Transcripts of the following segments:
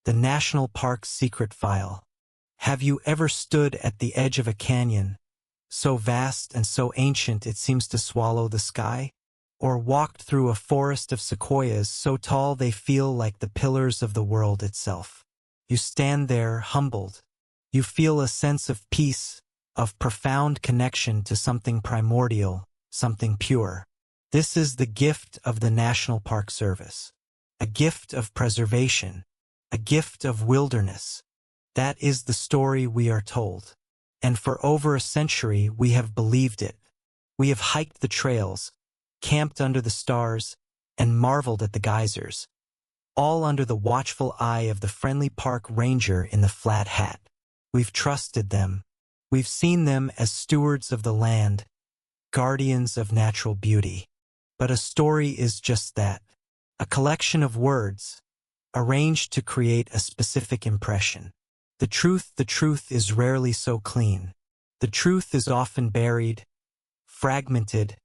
The National Park's secret file. Have you ever stood at the edge of a canyon, so vast and so ancient it seems to swallow the sky? Or walked through a forest of sequoias so tall they feel like the pillars of the world itself? You stand there humbled. You feel a sense of peace, of profound connection to something primordial, something pure. This is the gift of the National Park Service. A gift of preservation. A gift of wilderness. That is the story we are told. And for over a century we have believed it. We have hiked the trails, camped under the stars, and marveled at the geysers, all under the watchful eye of the friendly park ranger in the flat hat. We've trusted them. We've seen them as stewards of the land, guardians of natural beauty. But a story is just that, a collection of words, arranged to create a specific impression. The truth is rarely so clean. The truth is often buried, fragmented,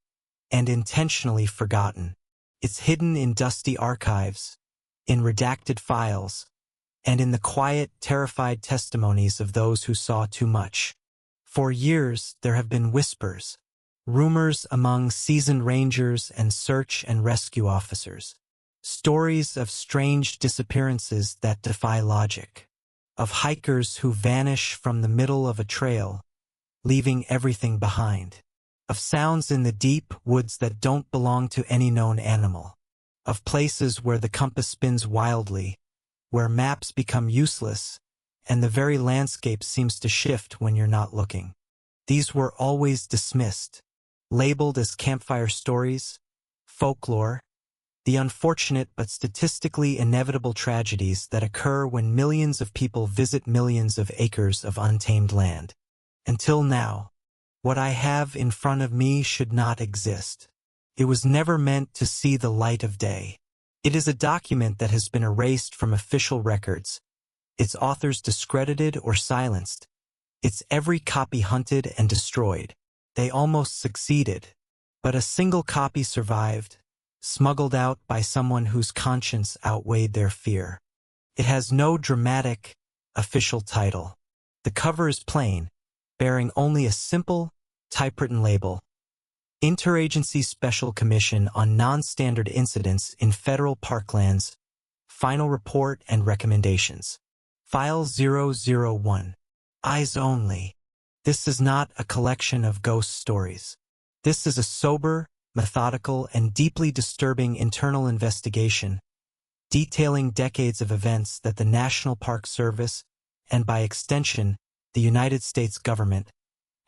and intentionally forgotten. It's hidden in dusty archives, in redacted files, and in the quiet, terrified testimonies of those who saw too much. For years, there have been whispers, rumors among seasoned rangers and search and rescue officers. Stories of strange disappearances that defy logic, of hikers who vanish from the middle of a trail, leaving everything behind, of sounds in the deep woods that don't belong to any known animal, of places where the compass spins wildly, where maps become useless, and the very landscape seems to shift when you're not looking. These were always dismissed, labeled as campfire stories, folklore, the unfortunate but statistically inevitable tragedies that occur when millions of people visit millions of acres of untamed land. Until now, what I have in front of me should not exist. It was never meant to see the light of day. It is a document that has been erased from official records, its authors discredited or silenced, its every copy hunted and destroyed. They almost succeeded, but a single copy survived, smuggled out by someone whose conscience outweighed their fear. It has no dramatic, official title. The cover is plain, bearing only a simple, typewritten label: Interagency Special Commission on Non-Standard Incidents in Federal Parklands, Final Report and Recommendations. File 001. Eyes Only. This is not a collection of ghost stories. This is a sober, methodical, and deeply disturbing internal investigation, detailing decades of events that the National Park Service, and by extension, the United States government,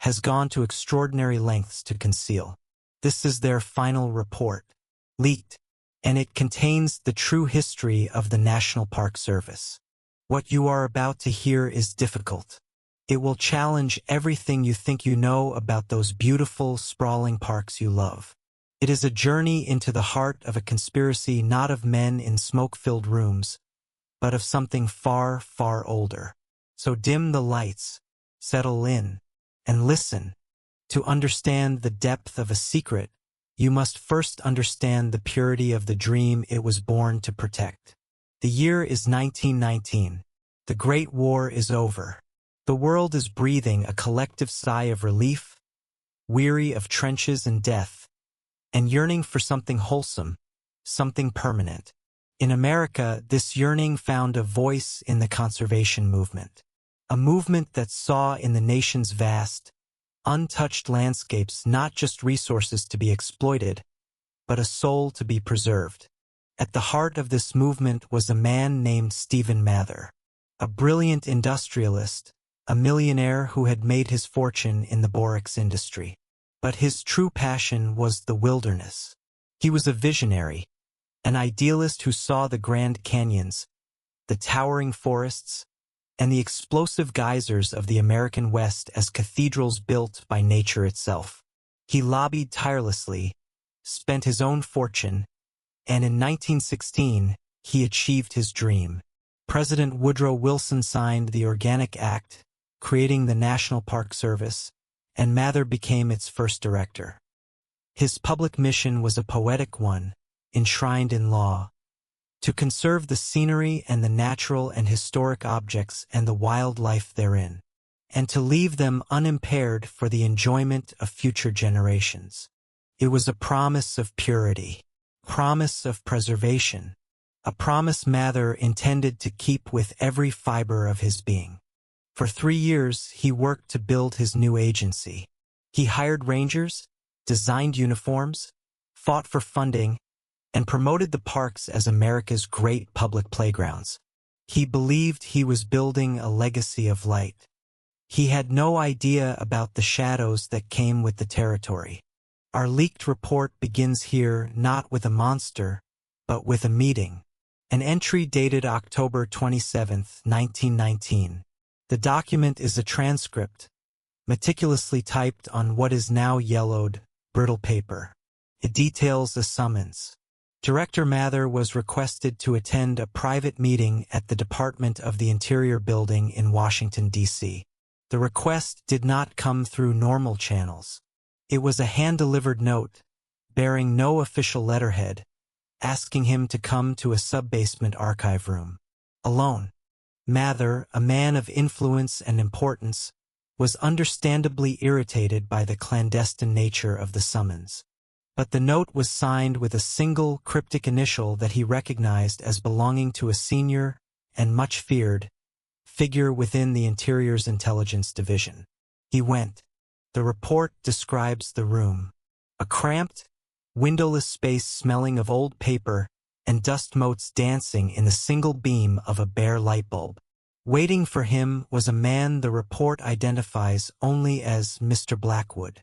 has gone to extraordinary lengths to conceal. This is their final report, leaked, and it contains the true history of the National Park Service. What you are about to hear is difficult. It will challenge everything you think you know about those beautiful, sprawling parks you love. It is a journey into the heart of a conspiracy not of men in smoke-filled rooms, but of something far, far older. So dim the lights, settle in, and listen. To understand the depth of a secret, you must first understand the purity of the dream it was born to protect. The year is 1919. The Great War is over. The world is breathing a collective sigh of relief, weary of trenches and death, and yearning for something wholesome, something permanent. In America, this yearning found a voice in the conservation movement, a movement that saw in the nation's vast, untouched landscapes not just resources to be exploited, but a soul to be preserved. At the heart of this movement was a man named Stephen Mather, a brilliant industrialist, a millionaire who had made his fortune in the borax industry. But his true passion was the wilderness. He was a visionary, an idealist who saw the Grand Canyons, the towering forests, and the explosive geysers of the American West as cathedrals built by nature itself. He lobbied tirelessly, spent his own fortune, and in 1916, he achieved his dream. President Woodrow Wilson signed the Organic Act, creating the National Park Service, and Mather became its first director. His public mission was a poetic one, enshrined in law: to conserve the scenery and the natural and historic objects and the wildlife therein, and to leave them unimpaired for the enjoyment of future generations. It was a promise of purity, promise of preservation, a promise Mather intended to keep with every fiber of his being. For 3 years, he worked to build his new agency. He hired rangers, designed uniforms, fought for funding, and promoted the parks as America's great public playgrounds. He believed he was building a legacy of light. He had no idea about the shadows that came with the territory. Our leaked report begins here not with a monster, but with a meeting. An entry dated October 27, 1919. The document is a transcript, meticulously typed on what is now yellowed, brittle paper. It details a summons. Director Mather was requested to attend a private meeting at the Department of the Interior building in Washington, D.C. The request did not come through normal channels. It was a hand-delivered note, bearing no official letterhead, asking him to come to a sub-basement archive room. Alone. Mather, a man of influence and importance, was understandably irritated by the clandestine nature of the summons. But the note was signed with a single cryptic initial that he recognized as belonging to a senior and much feared figure within the Interior's intelligence division. He went. The report describes the room. A cramped, windowless space smelling of old paper and dust motes dancing in the single beam of a bare light bulb. Waiting for him was a man the report identifies only as Mr. Blackwood.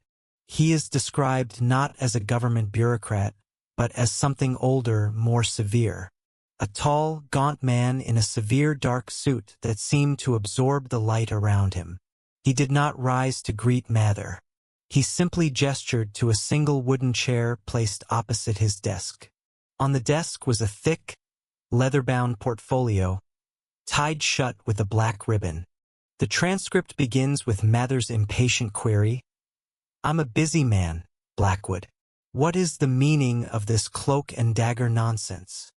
He is described not as a government bureaucrat, but as something older, more severe. A tall, gaunt man in a severe dark suit that seemed to absorb the light around him. He did not rise to greet Mather. He simply gestured to a single wooden chair placed opposite his desk. On the desk was a thick, leather-bound portfolio, tied shut with a black ribbon. The transcript begins with Mather's impatient query. "I'm a busy man, Blackwood. What is the meaning of this cloak and dagger nonsense?"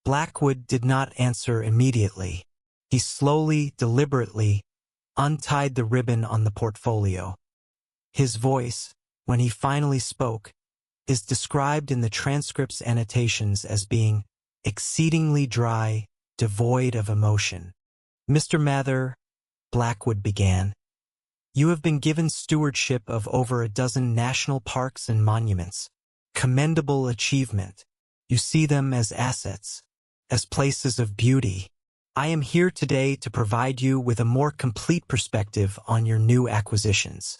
Blackwood did not answer immediately. He slowly, deliberately, untied the ribbon on the portfolio. His voice, when he finally spoke, is described in the transcript's annotations as being exceedingly dry, devoid of emotion. "Mr. Mather," Blackwood began, "you have been given stewardship of over a dozen national parks and monuments. Commendable achievement. You see them as assets, as places of beauty. I am here today to provide you with a more complete perspective on your new acquisitions."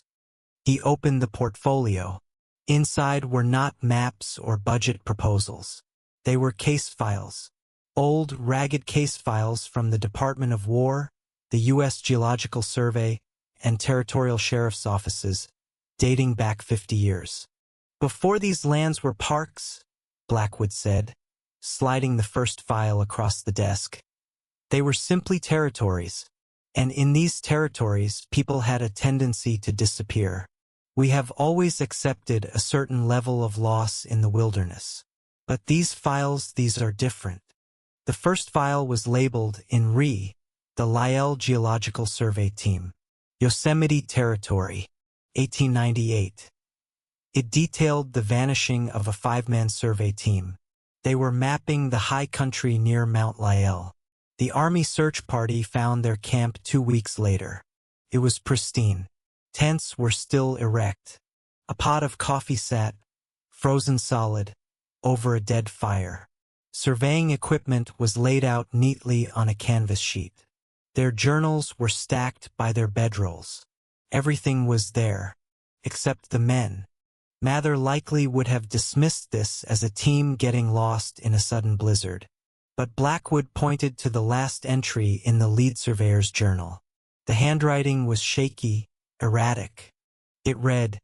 He opened the portfolio. Inside were not maps or budget proposals. They were case files. Old, ragged case files from the Department of War, the U.S. Geological Survey, and territorial sheriff's offices, dating back 50 years. "Before these lands were parks," Blackwood said, sliding the first file across the desk. "They were simply territories, and in these territories people had a tendency to disappear. We have always accepted a certain level of loss in the wilderness. But these are different." The first file was labeled in RE, the Lyell Geological Survey Team. Yosemite Territory, 1898. It detailed the vanishing of a 5-man survey team. They were mapping the high country near Mount Lyell. The Army search party found their camp 2 weeks later. It was pristine. Tents were still erect. A pot of coffee sat, frozen solid, over a dead fire. Surveying equipment was laid out neatly on a canvas sheet. Their journals were stacked by their bedrolls. Everything was there, except the men. Mather likely would have dismissed this as a team getting lost in a sudden blizzard. But Blackwood pointed to the last entry in the lead surveyor's journal. The handwriting was shaky, erratic. It read,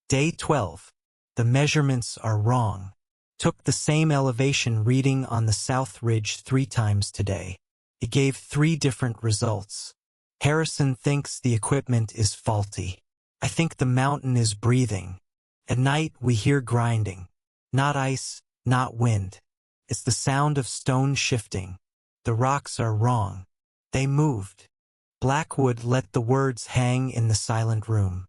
"Day 12. The measurements are wrong. Took the same elevation reading on the South Ridge 3 times today. It gave 3 different results. Harrison thinks the equipment is faulty. I think the mountain is breathing. At night we hear grinding. Not ice, not wind. It's the sound of stone shifting. The rocks are wrong. They moved. Blackwood let the words hang in the silent room.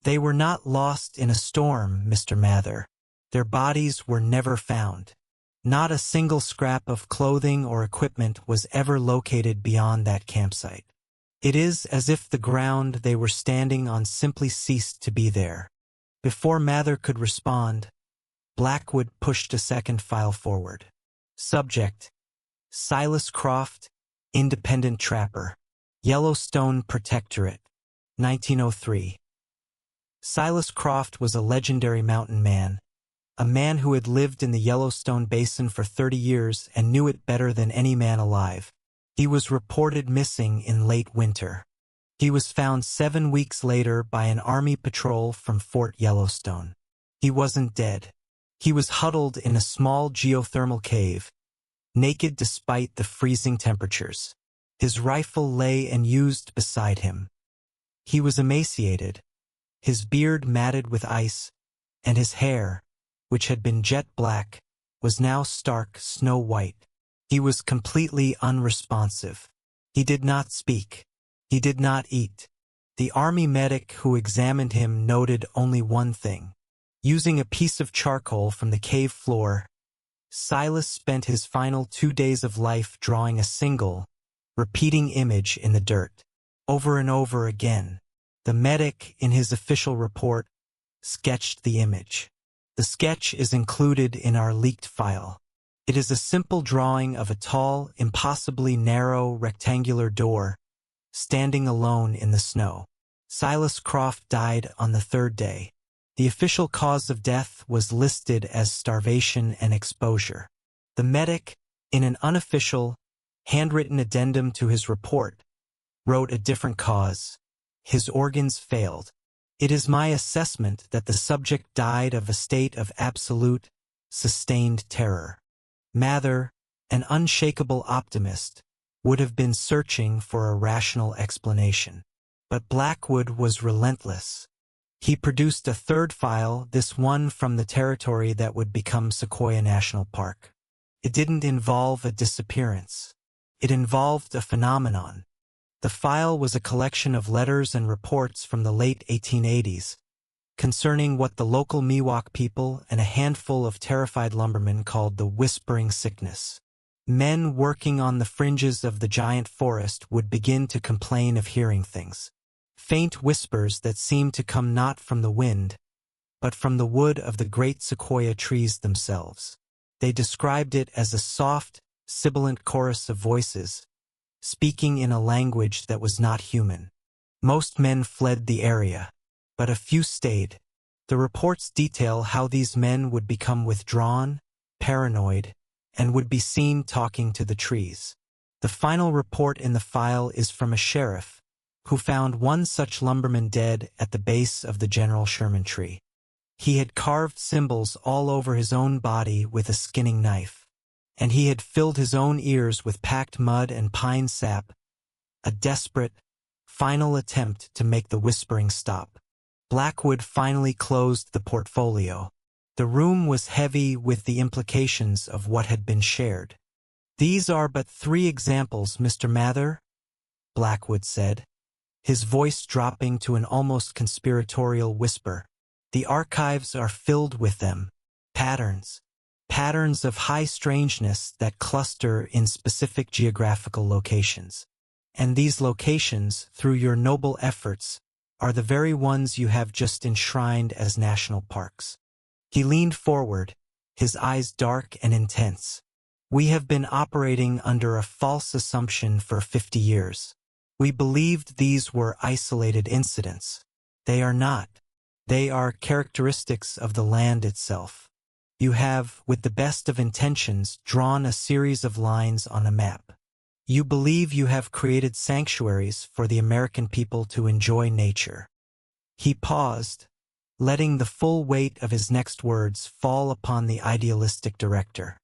They were not lost in a storm, Mr. Mather. Their bodies were never found. Not a single scrap of clothing or equipment was ever located beyond that campsite. It is as if the ground they were standing on simply ceased to be there. Before Mather could respond, Blackwood pushed a second file forward. Subject: Silas Croft, Independent Trapper, Yellowstone Protectorate, 1903. Silas Croft was a legendary mountain man, a man who had lived in the Yellowstone Basin for 30 years and knew it better than any man alive. He was reported missing in late winter. He was found 7 weeks later by an Army patrol from Fort Yellowstone. He wasn't dead. He was huddled in a small geothermal cave, naked despite the freezing temperatures. His rifle lay unused beside him. He was emaciated, his beard matted with ice, and his hair, which had been jet black, was now stark snow white. He was completely unresponsive. He did not speak. He did not eat. The Army medic who examined him noted only one thing. Using a piece of charcoal from the cave floor, Silas spent his final 2 days of life drawing a single, repeating image in the dirt. Over and over again, the medic, in his official report, sketched the image. The sketch is included in our leaked file. It is a simple drawing of a tall, impossibly narrow, rectangular door, standing alone in the snow. Silas Croft died on the 3rd day. The official cause of death was listed as starvation and exposure. The medic, in an unofficial, handwritten addendum to his report, wrote a different cause. His organs failed. It is my assessment that the subject died of a state of absolute, sustained terror. Mather, an unshakable optimist, would have been searching for a rational explanation. But Blackwood was relentless. He produced a third file, this one from the territory that would become Sequoia National Park. It didn't involve a disappearance. It involved a phenomenon. The file was a collection of letters and reports from the late 1880s concerning what the local Miwok people and a handful of terrified lumbermen called the Whispering Sickness. Men working on the fringes of the giant forest would begin to complain of hearing things. Faint whispers that seemed to come not from the wind, but from the wood of the great sequoia trees themselves. They described it as a soft, sibilant chorus of voices, speaking in a language that was not human. Most men fled the area, but a few stayed. The reports detail how these men would become withdrawn, paranoid, and would be seen talking to the trees. The final report in the file is from a sheriff, who found one such lumberman dead at the base of the General Sherman tree. He had carved symbols all over his own body with a skinning knife, and he had filled his own ears with packed mud and pine sap, a desperate, final attempt to make the whispering stop. Blackwood finally closed the portfolio. The room was heavy with the implications of what had been shared. "These are but 3 examples, Mr. Mather," Blackwood said, his voice dropping to an almost conspiratorial whisper. "The archives are filled with them. Patterns of high strangeness that cluster in specific geographical locations. And these locations, through your noble efforts, are the very ones you have just enshrined as national parks." He leaned forward, his eyes dark and intense. "We have been operating under a false assumption for 50 years. We believed these were isolated incidents. They are not. They are characteristics of the land itself. You have, with the best of intentions, drawn a series of lines on a map. You believe you have created sanctuaries for the American people to enjoy nature." He paused, letting the full weight of his next words fall upon the idealistic director.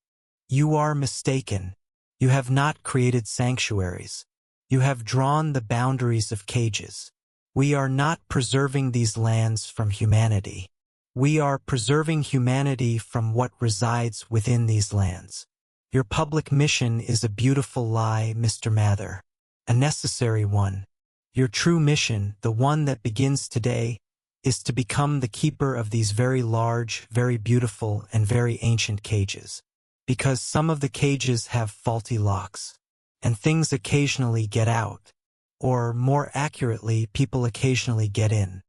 "You are mistaken. You have not created sanctuaries. You have drawn the boundaries of cages. We are not preserving these lands from humanity. We are preserving humanity from what resides within these lands. Your public mission is a beautiful lie, Mr. Mather. A necessary one. Your true mission, the one that begins today, is to become the keeper of these very large, very beautiful, and very ancient cages. Because some of the cages have faulty locks, and things occasionally get out, or more accurately, people occasionally get in.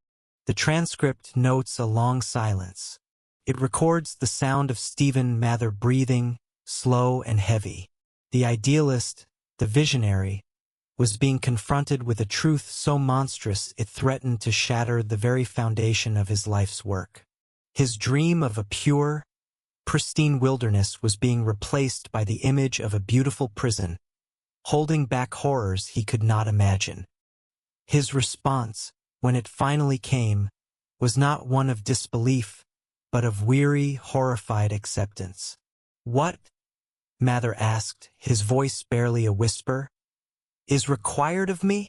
The transcript notes a long silence. It records the sound of Stephen Mather breathing, slow and heavy. The idealist, the visionary, was being confronted with a truth so monstrous it threatened to shatter the very foundation of his life's work. His dream of a pure, pristine wilderness was being replaced by the image of a beautiful prison, holding back horrors he could not imagine. His response, when it finally came, was not one of disbelief, but of weary, horrified acceptance. "What," Mather asked, his voice barely a whisper, "is required of me?"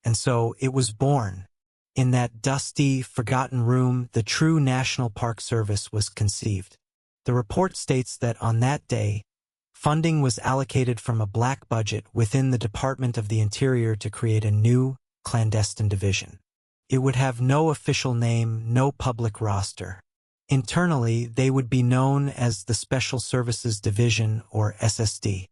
And so it was born. In that dusty, forgotten room, the true National Park Service was conceived. The report states that on that day, funding was allocated from a black budget within the Department of the Interior to create a new, clandestine division. It would have no official name, no public roster. Internally, they would be known as the Special Services Division, or SSD.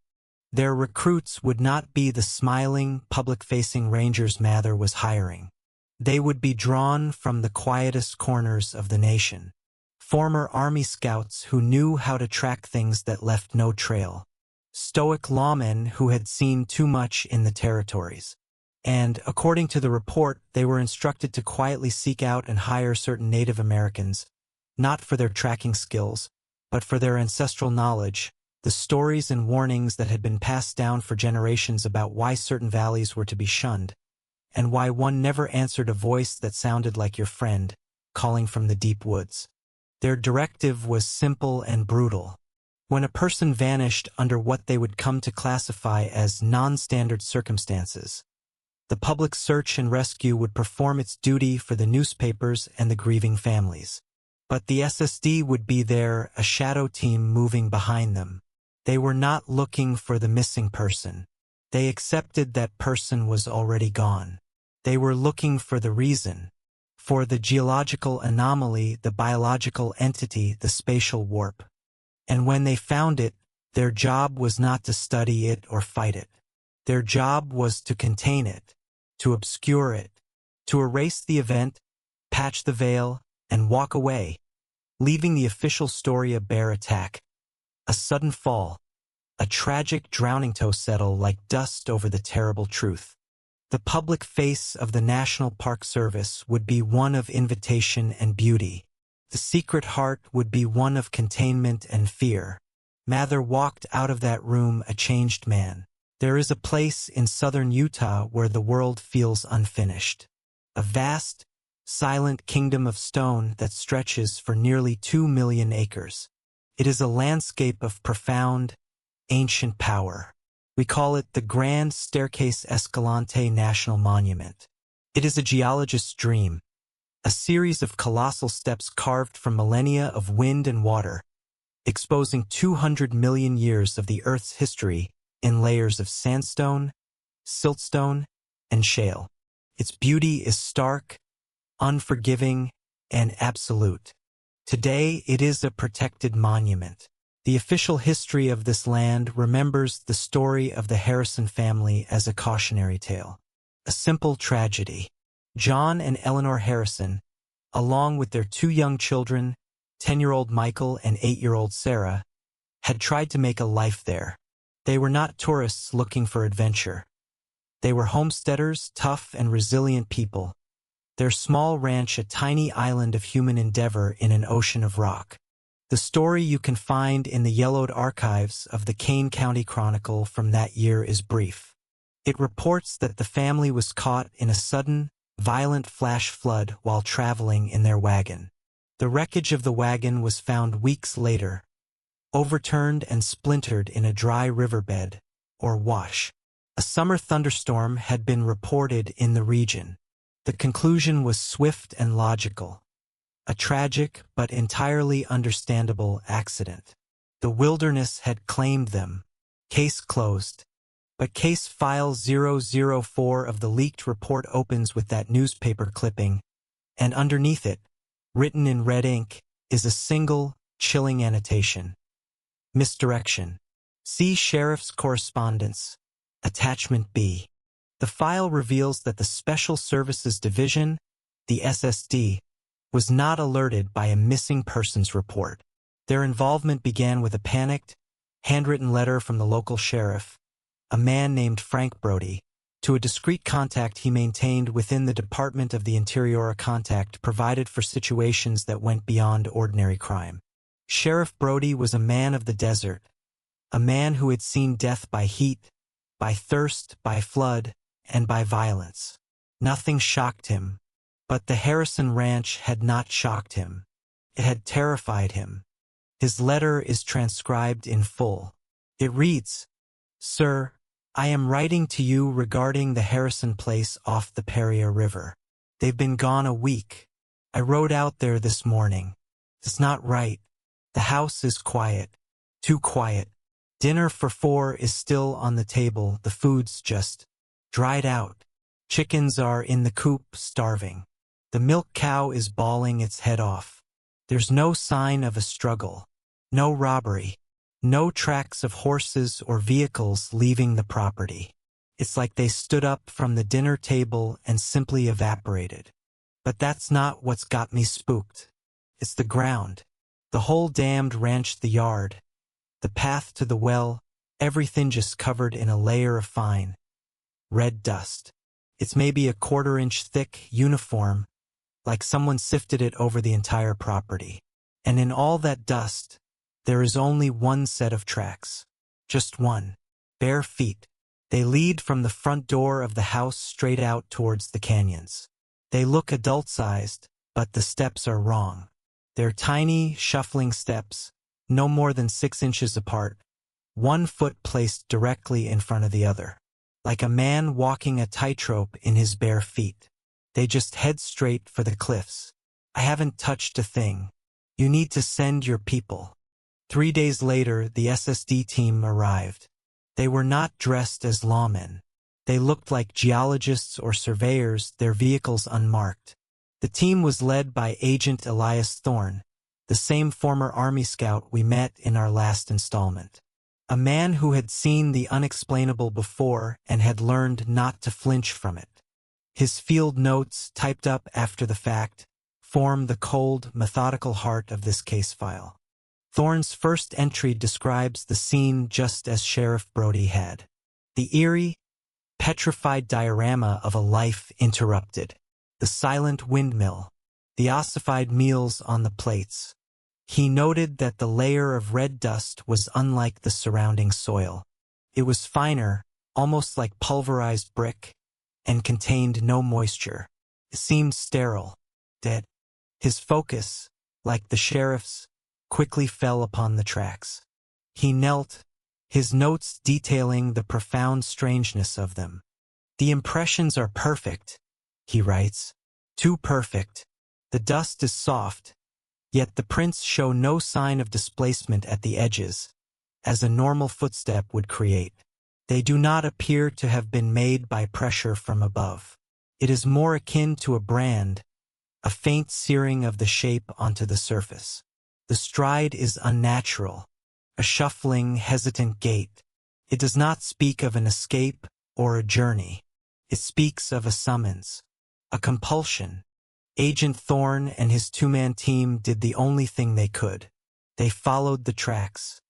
Their recruits would not be the smiling, public-facing Rangers Mather was hiring. They would be drawn from the quietest corners of the nation. Former Army scouts who knew how to track things that left no trail. Stoic lawmen who had seen too much in the territories. And, according to the report, they were instructed to quietly seek out and hire certain Native Americans, not for their tracking skills, but for their ancestral knowledge, the stories and warnings that had been passed down for generations about why certain valleys were to be shunned, and why one never answered a voice that sounded like your friend, calling from the deep woods. Their directive was simple and brutal. When a person vanished under what they would come to classify as non-standard circumstances, the public search and rescue would perform its duty for the newspapers and the grieving families. But the SSD would be there, a shadow team moving behind them. They were not looking for the missing person. They accepted that person was already gone. They were looking for the reason, for the geological anomaly, the biological entity, the spatial warp. And when they found it, their job was not to study it or fight it. Their job was to contain it, to obscure it, to erase the event, patch the veil, and walk away, leaving the official story a bare attack, a sudden fall, a tragic drowning toe settle like dust over the terrible truth. The public face of the National Park Service would be one of invitation and beauty. The secret heart would be one of containment and fear. Mather walked out of that room a changed man. There is a place in southern Utah where the world feels unfinished. A vast, silent kingdom of stone that stretches for nearly 2 million acres. It is a landscape of profound, ancient power. We call it the Grand Staircase Escalante National Monument. It is a geologist's dream, a series of colossal steps carved from millennia of wind and water, exposing 200 million years of the Earth's history in layers of sandstone, siltstone, and shale. Its beauty is stark, unforgiving, and absolute. Today, it is a protected monument. The official history of this land remembers the story of the Harrison family as a cautionary tale. A simple tragedy. John and Eleanor Harrison, along with their 2 young children, 10-year-old Michael and 8-year-old Sarah, had tried to make a life there. They were not tourists looking for adventure. They were homesteaders, tough and resilient people. Their small ranch a tiny island of human endeavor in an ocean of rock. The story you can find in the yellowed archives of the Kane County Chronicle from that year is brief. It reports that the family was caught in a sudden, violent flash flood while traveling in their wagon. The wreckage of the wagon was found weeks later, overturned and splintered in a dry riverbed, or wash. A summer thunderstorm had been reported in the region. The conclusion was swift and logical. A tragic but entirely understandable accident. The wilderness had claimed them. Case closed. But case file 004 of the leaked report opens with that newspaper clipping, and underneath it, written in red ink, is a single, chilling annotation. Misdirection. See Sheriff's Correspondence. Attachment B. The file reveals that the Special Services Division, the SSD, was not alerted by a missing persons report. Their involvement began with a panicked, handwritten letter from the local sheriff, a man named Frank Brody, to a discreet contact he maintained within the Department of the Interior, a contact provided for situations that went beyond ordinary crime. Sheriff Brody was a man of the desert, a man who had seen death by heat, by thirst, by flood, and by violence. Nothing shocked him, but the Harrison Ranch had not shocked him. It had terrified him. His letter is transcribed in full. It reads, "Sir, I am writing to you regarding the Harrison place off the Paria River. They've been gone a week. I rode out there this morning. It's not right. The house is quiet. Too quiet. Dinner for 4 is still on the table. The food's just dried out. Chickens are in the coop, starving. The milk cow is bawling its head off. There's no sign of a struggle. No robbery. No tracks of horses or vehicles leaving the property. It's like they stood up from the dinner table and simply evaporated. But that's not what's got me spooked. It's the ground. The whole damned ranch, the yard, the path to the well, everything just covered in a layer of fine, red dust. It's maybe a 1/4 inch thick, uniform, like someone sifted it over the entire property. And in all that dust, there is only one set of tracks. Just one. Bare feet. They lead from the front door of the house straight out towards the canyons. They look adult-sized, but the steps are wrong. They're tiny, shuffling steps, no more than 6 inches apart, one foot placed directly in front of the other. Like a man walking a tightrope in his bare feet. They just head straight for the cliffs. I haven't touched a thing. You need to send your people. 3 days later, the SSD team arrived. They were not dressed as lawmen. They looked like geologists or surveyors, their vehicles unmarked. The team was led by Agent Elias Thorne, the same former Army scout we met in our last installment. A man who had seen the unexplainable before and had learned not to flinch from it. His field notes, typed up after the fact, form the cold, methodical heart of this case file. Thorne's first entry describes the scene just as Sheriff Brody had. The eerie, petrified diorama of a life interrupted. The silent windmill. The ossified meals on the plates. He noted that the layer of red dust was unlike the surrounding soil. It was finer, almost like pulverized brick, and contained no moisture. It seemed sterile, dead. His focus, like the sheriff's, quickly fell upon the tracks. He knelt, his notes detailing the profound strangeness of them. "The impressions are perfect," he writes. "Too perfect. The dust is soft, yet the prints show no sign of displacement at the edges, as a normal footstep would create. They do not appear to have been made by pressure from above. It is more akin to a brand, a faint searing of the shape onto the surface. The stride is unnatural, a shuffling, hesitant gait. It does not speak of an escape or a journey. It speaks of a summons, a compulsion. Agent Thorne and his 2-man team did the only thing they could. They followed the tracks.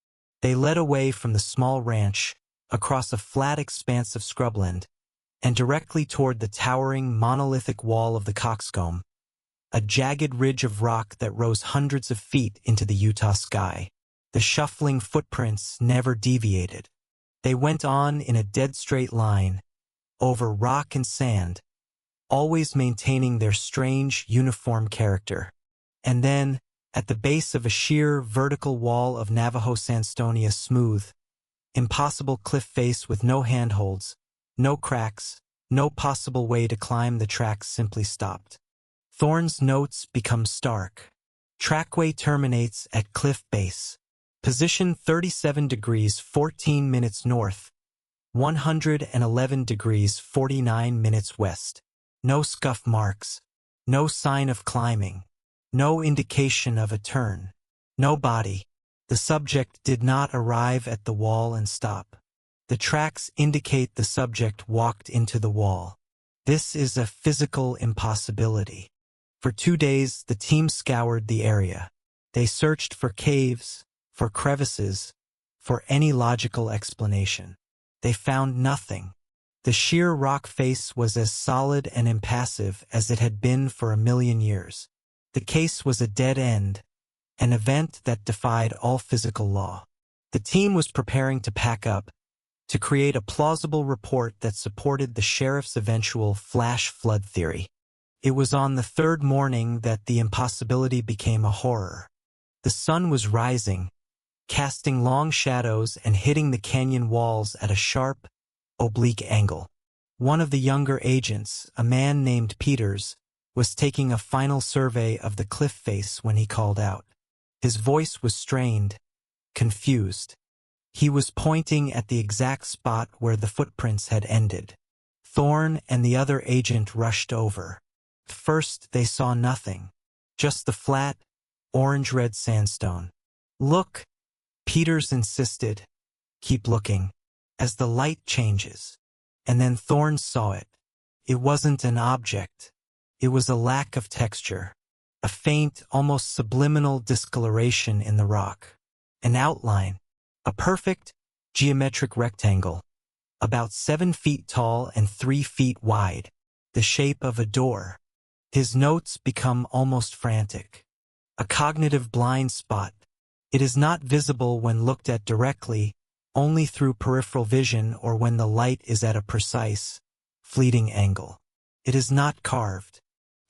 They led away from the small ranch, across a flat expanse of scrubland, and directly toward the towering monolithic wall of the Coxcomb, a jagged ridge of rock that rose hundreds of feet into the Utah sky. The shuffling footprints never deviated. They went on in a dead straight line, over rock and sand, always maintaining their strange, uniform character. And then, at the base of a sheer, vertical wall of Navajo sandstone, a smooth, impossible cliff face with no handholds, no cracks, no possible way to climb, the tracks simply stopped. Thorne's notes become stark. Trackway terminates at cliff base. Position 37 degrees 14 minutes north, 111 degrees 49 minutes west. No scuff marks, no sign of climbing, no indication of a turn, no body. The subject did not arrive at the wall and stop. The tracks indicate the subject walked into the wall. This is a physical impossibility. For 2 days, the team scoured the area. They searched for caves, for crevices, for any logical explanation. They found nothing. The sheer rock face was as solid and impassive as it had been for 1,000,000 years. The case was a dead end, an event that defied all physical law. The team was preparing to pack up, to create a plausible report that supported the sheriff's eventual flash flood theory. It was on the third morning that the impossibility became a horror. The sun was rising, casting long shadows and hitting the canyon walls at a sharp, oblique angle. One of the younger agents, a man named Peters, was taking a final survey of the cliff face when he called out. His voice was strained, confused. He was pointing at the exact spot where the footprints had ended. Thorne and the other agent rushed over. First, they saw nothing, just the flat, orange-red sandstone. "Look," Peters insisted. "Keep looking. As the light changes." And then Thorne saw it. It wasn't an object. It was a lack of texture, a faint, almost subliminal discoloration in the rock. An outline, a perfect, geometric rectangle, about 7 feet tall and 3 feet wide, the shape of a door. His notes become almost frantic. A cognitive blind spot. It is not visible when looked at directly, only through peripheral vision or when the light is at a precise, fleeting angle. It is not carved.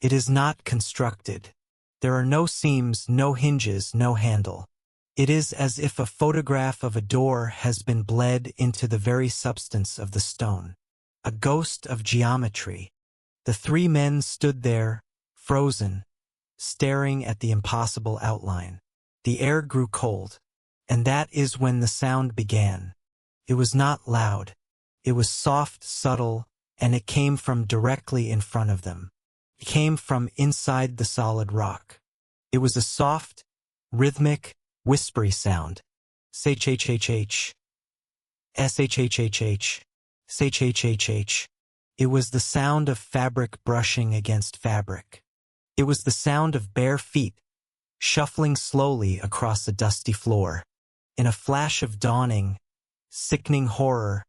It is not constructed. There are no seams, no hinges, no handle. It is as if a photograph of a door has been bled into the very substance of the stone. A ghost of geometry. The 3 men stood there, frozen, staring at the impossible outline. The air grew cold, and that is when the sound began. It was not loud. It was soft, subtle, and it came from directly in front of them. It came from inside the solid rock. It was a soft, rhythmic, whispery sound. Shhhh. Shhhh. Shhhh. It was the sound of fabric brushing against fabric. It was the sound of bare feet, shuffling slowly across a dusty floor. In a flash of dawning, sickening horror,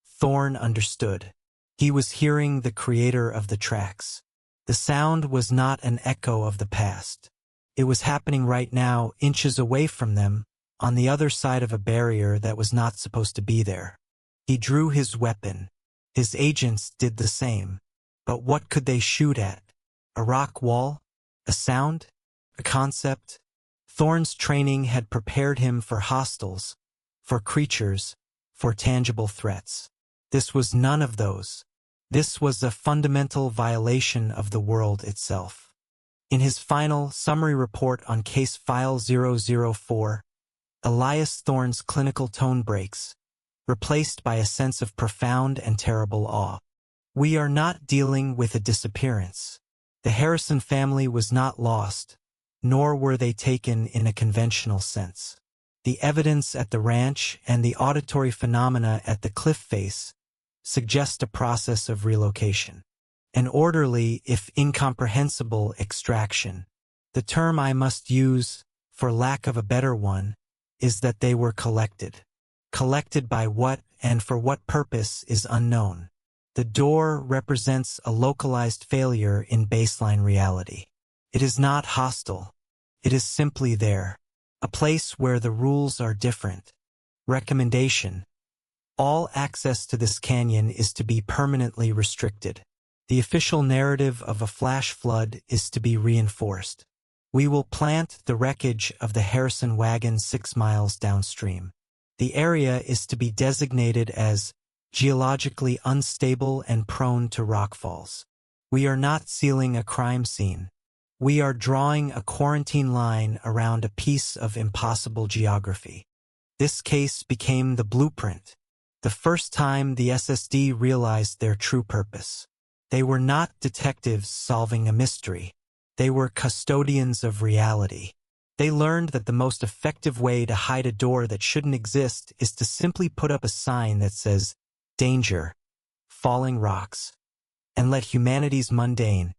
Thorne understood. He was hearing the creator of the tracks. The sound was not an echo of the past. It was happening right now, inches away from them, on the other side of a barrier that was not supposed to be there. He drew his weapon. His agents did the same. But what could they shoot at? A rock wall? A sound? A concept? Thorne's training had prepared him for hostiles, for creatures, for tangible threats. This was none of those. This was a fundamental violation of the world itself. In his final summary report on Case File 004, Elias Thorne's clinical tone breaks, replaced by a sense of profound and terrible awe. We are not dealing with a disappearance. The Harrison family was not lost, nor were they taken in a conventional sense. The evidence at the ranch and the auditory phenomena at the cliff face suggest a process of relocation. An orderly, if incomprehensible, extraction. The term I must use, for lack of a better one, is that they were collected. Collected by what and for what purpose is unknown. The door represents a localized failure in baseline reality. It is not hostile. It is simply there. A place where the rules are different. Recommendation: all access to this canyon is to be permanently restricted. The official narrative of a flash flood is to be reinforced. We will plant the wreckage of the Harrison wagon 6 miles downstream. The area is to be designated as geologically unstable and prone to rockfalls. We are not sealing a crime scene. We are drawing a quarantine line around a piece of impossible geography. This case became the blueprint, the first time the SSD realized their true purpose. They were not detectives solving a mystery. They were custodians of reality. They learned that the most effective way to hide a door that shouldn't exist is to simply put up a sign that says, "Danger, falling rocks," and let humanity's mundane,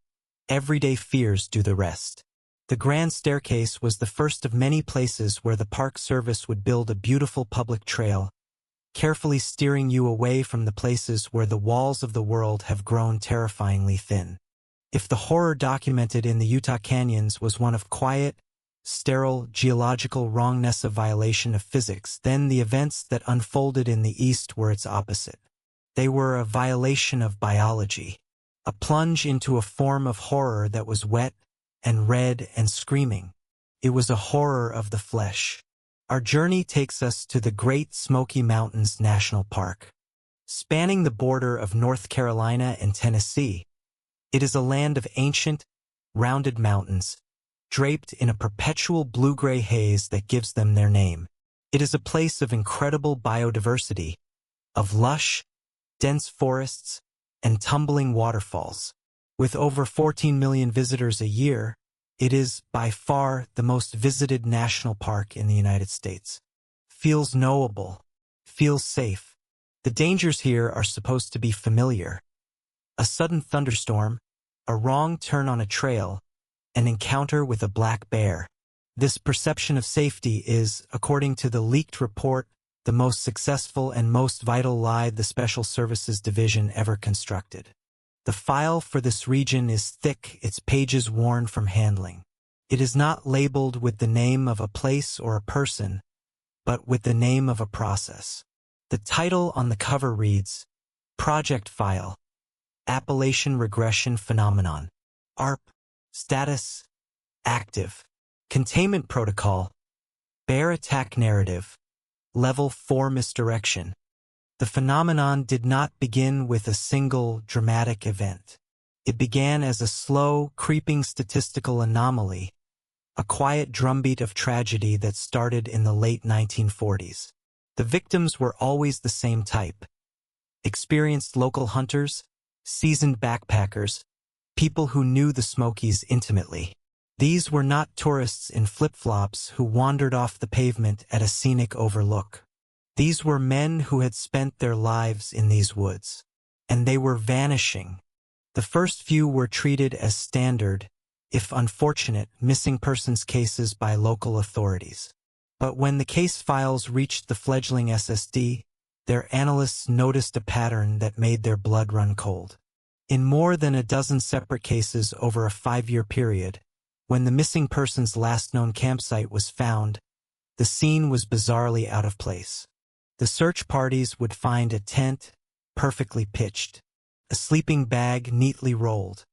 everyday fears do the rest. The Grand Staircase was the first of many places where the Park Service would build a beautiful public trail, carefully steering you away from the places where the walls of the world have grown terrifyingly thin. If the horror documented in the Utah canyons was one of quiet, sterile, geological wrongness, a violation of physics, then the events that unfolded in the East were its opposite. They were a violation of biology, a plunge into a form of horror that was wet and red and screaming. It was a horror of the flesh. Our journey takes us to the Great Smoky Mountains National Park. Spanning the border of North Carolina and Tennessee, it is a land of ancient, rounded mountains, draped in a perpetual blue-gray haze that gives them their name. It is a place of incredible biodiversity, of lush, dense forests, and tumbling waterfalls. With over 14 million visitors a year, it is, by far, the most visited national park in the United States. Feels knowable, feels safe. The dangers here are supposed to be familiar. A sudden thunderstorm, a wrong turn on a trail, an encounter with a black bear. This perception of safety is, according to the leaked report, the most successful and most vital lie the Special Services Division ever constructed. The file for this region is thick, its pages worn from handling. It is not labeled with the name of a place or a person, but with the name of a process. The title on the cover reads, Project File, Appalachian Regression Phenomenon, ARP, Status, Active, Containment Protocol, Bear Attack Narrative, Level 4 Misdirection. The phenomenon did not begin with a single dramatic event. It began as a slow, creeping statistical anomaly, a quiet drumbeat of tragedy that started in the late 1940s. The victims were always the same type: experienced local hunters, seasoned backpackers, people who knew the Smokies intimately. These were not tourists in flip-flops who wandered off the pavement at a scenic overlook. These were men who had spent their lives in these woods, and they were vanishing. The first few were treated as standard, if unfortunate, missing persons cases by local authorities. But when the case files reached the fledgling SSD, their analysts noticed a pattern that made their blood run cold. In more than a dozen separate cases over a 5-year period, when the missing person's last known campsite was found, the scene was bizarrely out of place. The search parties would find a tent, perfectly pitched, a sleeping bag neatly rolled,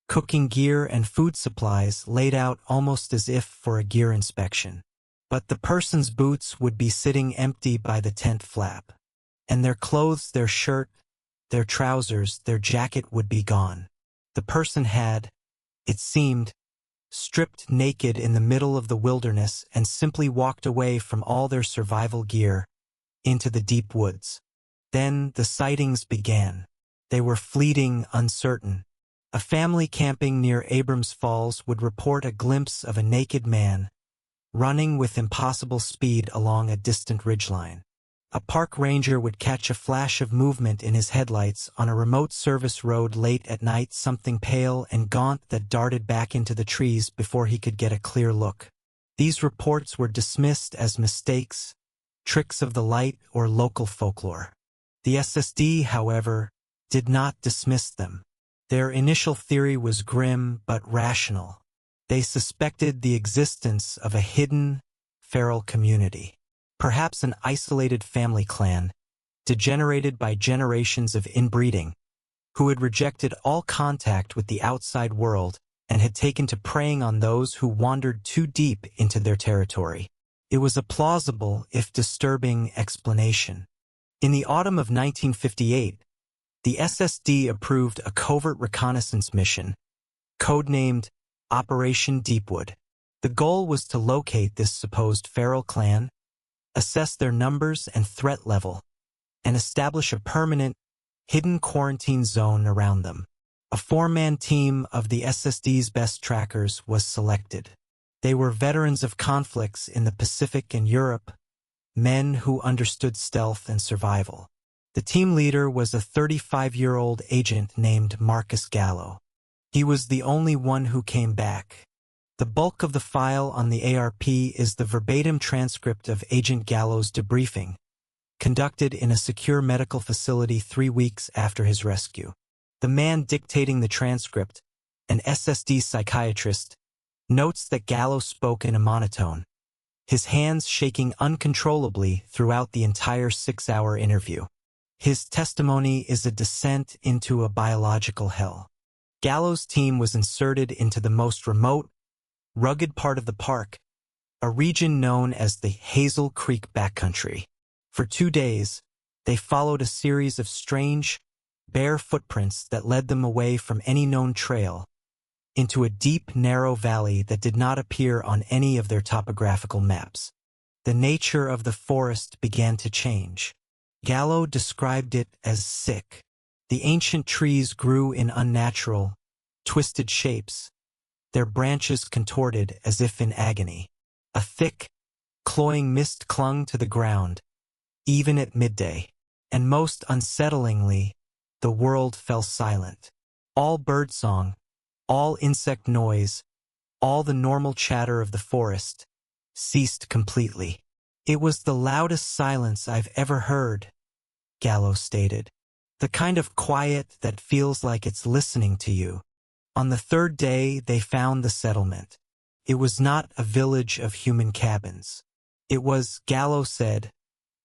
cooking gear and food supplies laid out almost as if for a gear inspection. But the person's boots would be sitting empty by the tent flap, and their clothes, their shirt, their trousers, their jacket would be gone. The person had, it seemed, stripped naked in the middle of the wilderness and simply walked away from all their survival gear into the deep woods. Then the sightings began. They were fleeting, uncertain. A family camping near Abrams Falls would report a glimpse of a naked man running with impossible speed along a distant ridgeline. A park ranger would catch a flash of movement in his headlights on a remote service road late at night, something pale and gaunt that darted back into the trees before he could get a clear look. These reports were dismissed as mistakes, tricks of the light, or local folklore. The SSD, however, did not dismiss them. Their initial theory was grim but rational. They suspected the existence of a hidden, feral community. Perhaps an isolated family clan, degenerated by generations of inbreeding, who had rejected all contact with the outside world and had taken to preying on those who wandered too deep into their territory. It was a plausible, if disturbing, explanation. In the autumn of 1958, the SSD approved a covert reconnaissance mission, codenamed Operation Deepwood. The goal was to locate this supposed feral clan, assess their numbers and threat level, and establish a permanent, hidden quarantine zone around them. A four-man team of the SSD's best trackers was selected. They were veterans of conflicts in the Pacific and Europe, men who understood stealth and survival. The team leader was a 35-year-old agent named Marcus Gallo. He was the only one who came back. The bulk of the file on the ARP is the verbatim transcript of Agent Gallo's debriefing, conducted in a secure medical facility 3 weeks after his rescue. The man dictating the transcript, an SSD psychiatrist, notes that Gallo spoke in a monotone, his hands shaking uncontrollably throughout the entire 6-hour interview. His testimony is a descent into a biological hell. Gallo's team was inserted into the most remote, rugged part of the park, a region known as the Hazel Creek Backcountry. For 2 days, they followed a series of strange, bare footprints that led them away from any known trail into a deep, narrow valley that did not appear on any of their topographical maps. The nature of the forest began to change. Gallo described it as sick. The ancient trees grew in unnatural, twisted shapes, their branches contorted as if in agony. A thick, cloying mist clung to the ground, even at midday, and most unsettlingly, the world fell silent. All birdsong, all insect noise, all the normal chatter of the forest ceased completely. It was the loudest silence I've ever heard, Gallo stated. The kind of quiet that feels like it's listening to you. On the 3rd day, they found the settlement. It was not a village of human cabins. It was, Gallo said,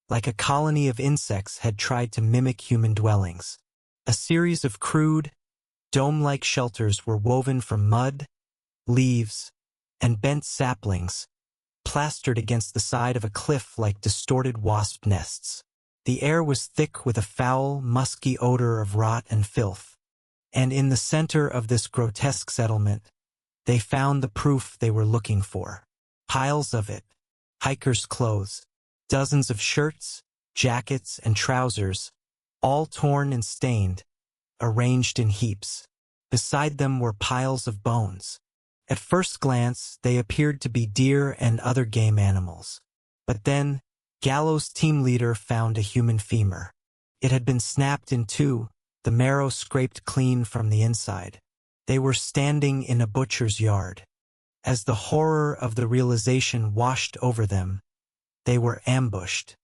like a colony of insects had tried to mimic human dwellings. A series of crude, dome-like shelters were woven from mud, leaves, and bent saplings, plastered against the side of a cliff like distorted wasp nests. The air was thick with a foul, musky odor of rot and filth. And in the center of this grotesque settlement, they found the proof they were looking for. Piles of it, hikers' clothes, dozens of shirts, jackets, and trousers, all torn and stained, arranged in heaps. Beside them were piles of bones. At first glance, they appeared to be deer and other game animals. But then, Gallo's team leader found a human femur. It had been snapped in two, the marrow scraped clean from the inside. They were standing in a butcher's yard. As the horror of the realization washed over them, they were ambushed.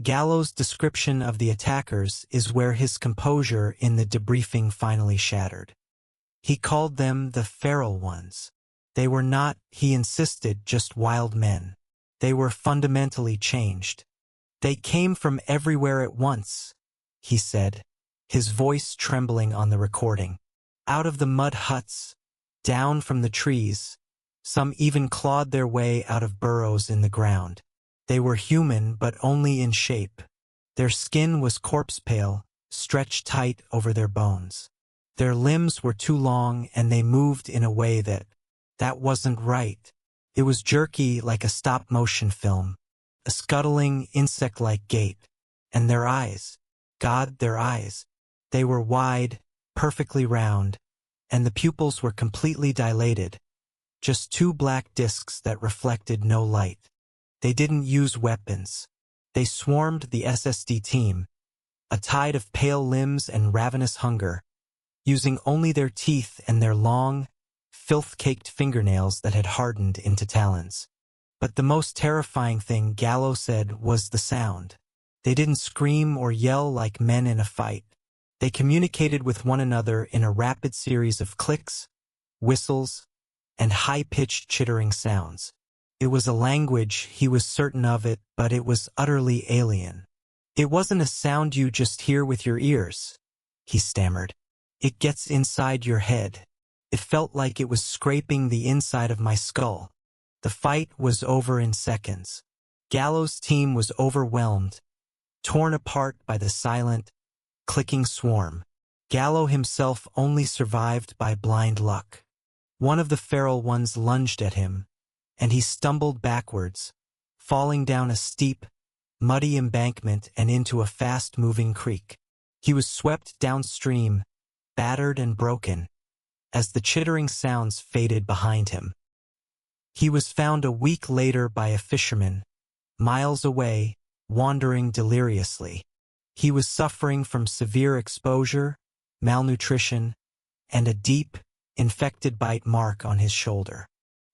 Gallo's description of the attackers is where his composure in the debriefing finally shattered. He called them the feral ones. They were not, he insisted, just wild men. They were fundamentally changed. They came from everywhere at once, he said, his voice trembling on the recording. Out of the mud huts, down from the trees, some even clawed their way out of burrows in the ground. They were human, but only in shape. Their skin was corpse-pale, stretched tight over their bones. Their limbs were too long, and they moved in a way that wasn't right. It was jerky like a stop-motion film, a scuttling, insect-like gait. And their eyes, God, their eyes. They were wide, perfectly round, and the pupils were completely dilated, just two black discs that reflected no light. They didn't use weapons. They swarmed the SSD team, a tide of pale limbs and ravenous hunger, using only their teeth and their long, filth-caked fingernails that had hardened into talons. But the most terrifying thing, Gallo said, was the sound. They didn't scream or yell like men in a fight. They communicated with one another in a rapid series of clicks, whistles, and high-pitched chittering sounds. It was a language, he was certain of it, but it was utterly alien. It wasn't a sound you just hear with your ears, he stammered. It gets inside your head. It felt like it was scraping the inside of my skull. The fight was over in seconds. Gallo's team was overwhelmed, torn apart by the silent, clicking swarm. Gallo himself only survived by blind luck. One of the feral ones lunged at him, and he stumbled backwards, falling down a steep, muddy embankment and into a fast-moving creek. He was swept downstream, battered and broken, as the chittering sounds faded behind him. He was found a week later by a fisherman, miles away, wandering deliriously. He was suffering from severe exposure, malnutrition, and a deep, infected bite mark on his shoulder.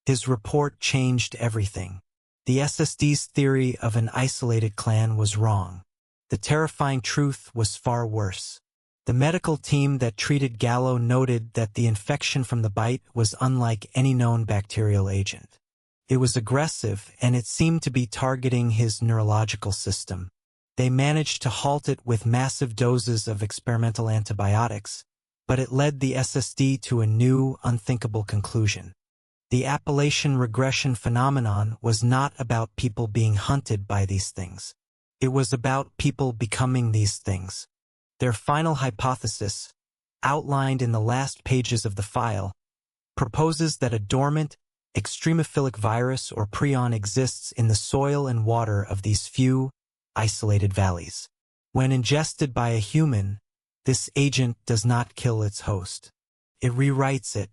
His report changed everything. The SSD's theory of an isolated clan was wrong. The terrifying truth was far worse. The medical team that treated Gallo noted that the infection from the bite was unlike any known bacterial agent. It was aggressive, and it seemed to be targeting his neurological system. They managed to halt it with massive doses of experimental antibiotics, but it led the SSD to a new, unthinkable conclusion. The Appalachian regression phenomenon was not about people being hunted by these things. It was about people becoming these things. Their final hypothesis, outlined in the last pages of the file, proposes that a dormant, extremophilic virus or prion exists in the soil and water of these few, isolated valleys. When ingested by a human, this agent does not kill its host. It rewrites it.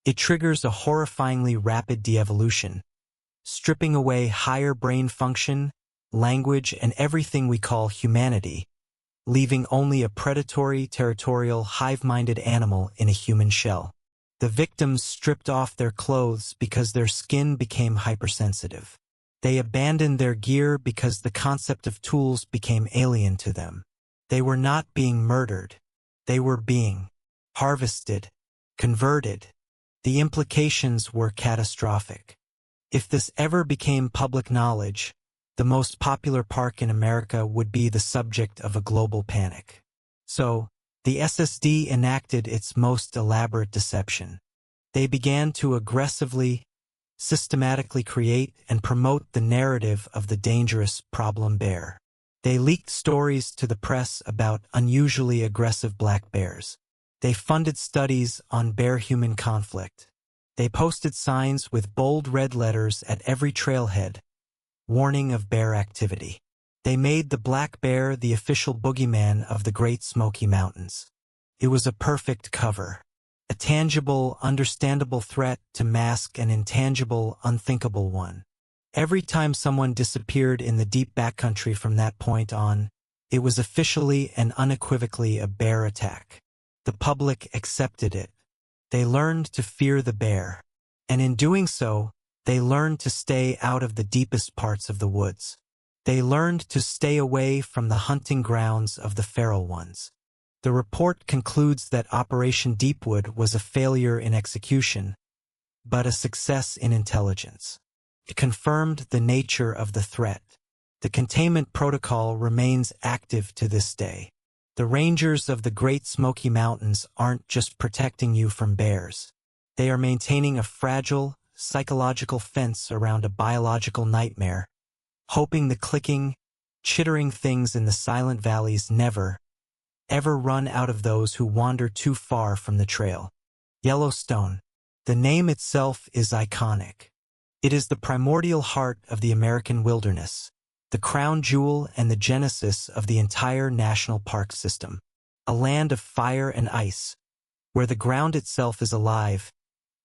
It triggers a horrifyingly rapid de-evolution, stripping away higher brain function, language, and everything we call humanity, leaving only a predatory, territorial, hive-minded animal in a human shell. The victims stripped off their clothes because their skin became hypersensitive. They abandoned their gear because the concept of tools became alien to them. They were not being murdered. They were being harvested, converted. The implications were catastrophic. If this ever became public knowledge, the most popular park in America would be the subject of a global panic. So, the SSD enacted its most elaborate deception. They began to aggressively, systematically create and promote the narrative of the dangerous problem bear. They leaked stories to the press about unusually aggressive black bears. They funded studies on bear-human conflict. They posted signs with bold red letters at every trailhead, warning of bear activity. They made the black bear the official boogeyman of the Great Smoky Mountains. It was a perfect cover, a tangible, understandable threat to mask an intangible, unthinkable one. Every time someone disappeared in the deep backcountry from that point on, it was officially and unequivocally a bear attack. The public accepted it. They learned to fear the bear, and in doing so, they learned to stay out of the deepest parts of the woods. They learned to stay away from the hunting grounds of the feral ones. The report concludes that Operation Deepwood was a failure in execution, but a success in intelligence. It confirmed the nature of the threat. The containment protocol remains active to this day. The rangers of the Great Smoky Mountains aren't just protecting you from bears. They are maintaining a fragile, psychological fence around a biological nightmare, hoping the clicking, chittering things in the silent valleys never, ever run out of those who wander too far from the trail. Yellowstone. The name itself is iconic. It is the primordial heart of the American wilderness, the crown jewel and the genesis of the entire national park system. A land of fire and ice, where the ground itself is alive,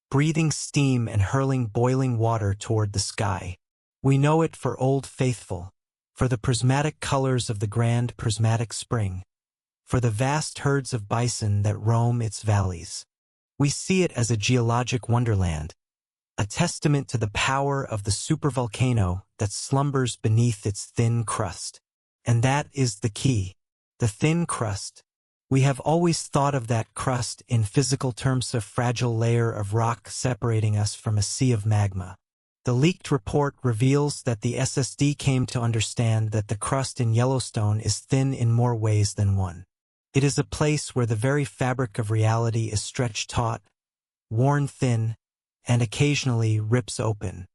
breathing steam and hurling boiling water toward the sky. We know it for Old Faithful, for the prismatic colors of the grand prismatic spring, for the vast herds of bison that roam its valleys. We see it as a geologic wonderland, a testament to the power of the supervolcano that slumbers beneath its thin crust. And that is the key, the thin crust. We have always thought of that crust in physical terms, a fragile layer of rock separating us from a sea of magma. The leaked report reveals that the SSD came to understand that the crust in Yellowstone is thin in more ways than one. It is a place where the very fabric of reality is stretched taut, worn thin, and occasionally rips open.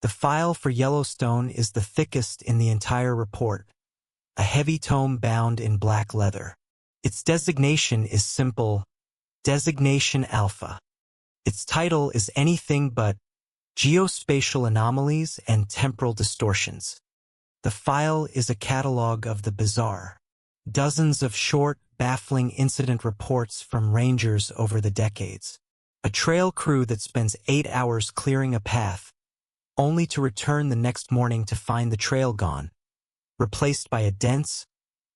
The file for Yellowstone is the thickest in the entire report, a heavy tome bound in black leather. Its designation is simple: Designation Alpha. Its title is anything but Geospatial Anomalies and Temporal Distortions. The file is a catalog of the bizarre. Dozens of short, baffling incident reports from rangers over the decades. A trail crew that spends 8 hours clearing a path, only to return the next morning to find the trail gone, replaced by a dense,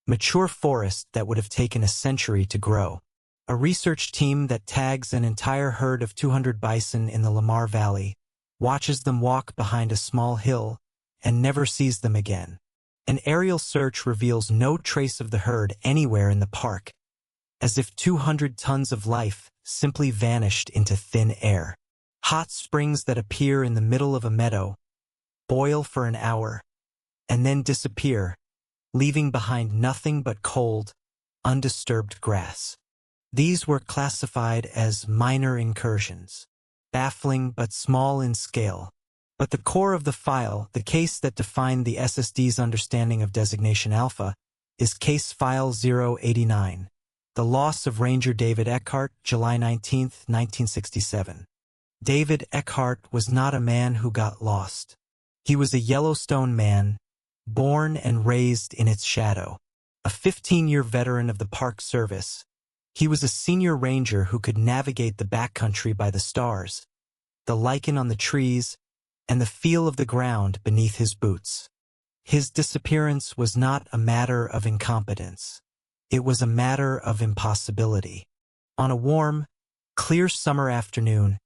mature forest that would have taken a century to grow. A research team that tags an entire herd of 200 bison in the Lamar Valley, watches them walk behind a small hill, and never sees them again. An aerial search reveals no trace of the herd anywhere in the park, as if 200 tons of life simply vanished into thin air. Hot springs that appear in the middle of a meadow, boil for an hour, and then disappear, leaving behind nothing but cold, undisturbed grass. These were classified as minor incursions, baffling but small in scale. But the core of the file, the case that defined the SSD's understanding of designation alpha, is Case File 089, the loss of Ranger David Eckhart, July 19, 1967. David Eckhart was not a man who got lost. He was a Yellowstone man, born and raised in its shadow. A 15-year veteran of the Park Service, he was a senior ranger who could navigate the backcountry by the stars, the lichen on the trees, and the feel of the ground beneath his boots. His disappearance was not a matter of incompetence. It was a matter of impossibility. On a warm, clear summer afternoon,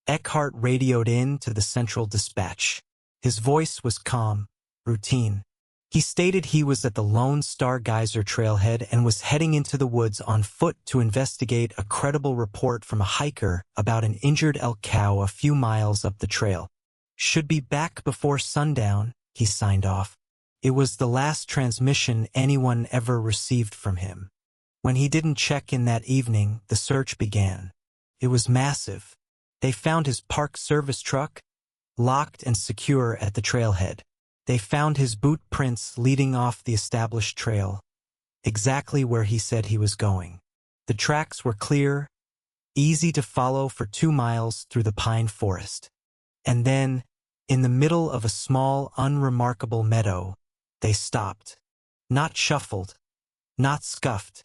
Eckhart radioed in to the Central Dispatch. His voice was calm, routine. He stated he was at the Lone Star Geyser trailhead and was heading into the woods on foot to investigate a credible report from a hiker about an injured elk cow a few miles up the trail. Should be back before sundown, he signed off. It was the last transmission anyone ever received from him. When he didn't check in that evening, the search began. It was massive. They found his Park Service truck, locked and secure at the trailhead. They found his boot prints leading off the established trail, exactly where he said he was going. The tracks were clear, easy to follow for 2 miles through the pine forest. And then, in the middle of a small, unremarkable meadow, they stopped. Not shuffled, not scuffed,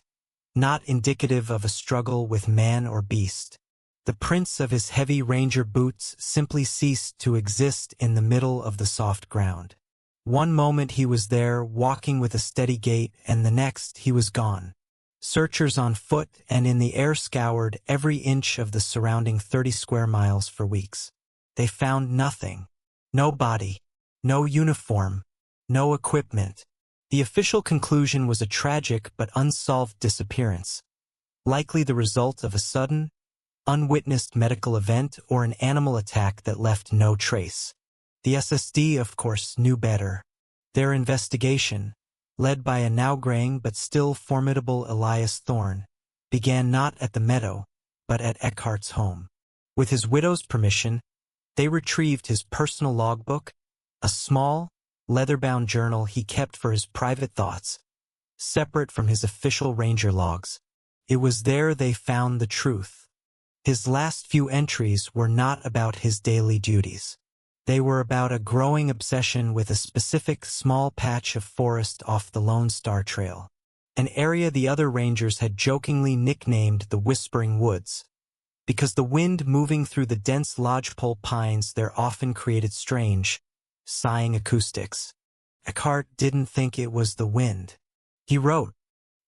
not indicative of a struggle with man or beast. The prints of his heavy ranger boots simply ceased to exist in the middle of the soft ground. One moment he was there, walking with a steady gait, and the next he was gone. Searchers on foot and in the air scoured every inch of the surrounding 30 square miles for weeks. They found nothing. No body, no uniform, no equipment. The official conclusion was a tragic but unsolved disappearance, likely the result of a sudden, unwitnessed medical event or an animal attack that left no trace. The SSD, of course, knew better. Their investigation, led by a now graying but still formidable Elias Thorne, began not at the meadow, but at Eckhart's home. With his widow's permission, they retrieved his personal logbook, a small, leather-bound journal he kept for his private thoughts, separate from his official ranger logs. It was there they found the truth. His last few entries were not about his daily duties. They were about a growing obsession with a specific small patch of forest off the Lone Star Trail, an area the other rangers had jokingly nicknamed the Whispering Woods, because the wind moving through the dense lodgepole pines there often created strange, sighing acoustics. Eckhart didn't think it was the wind. He wrote,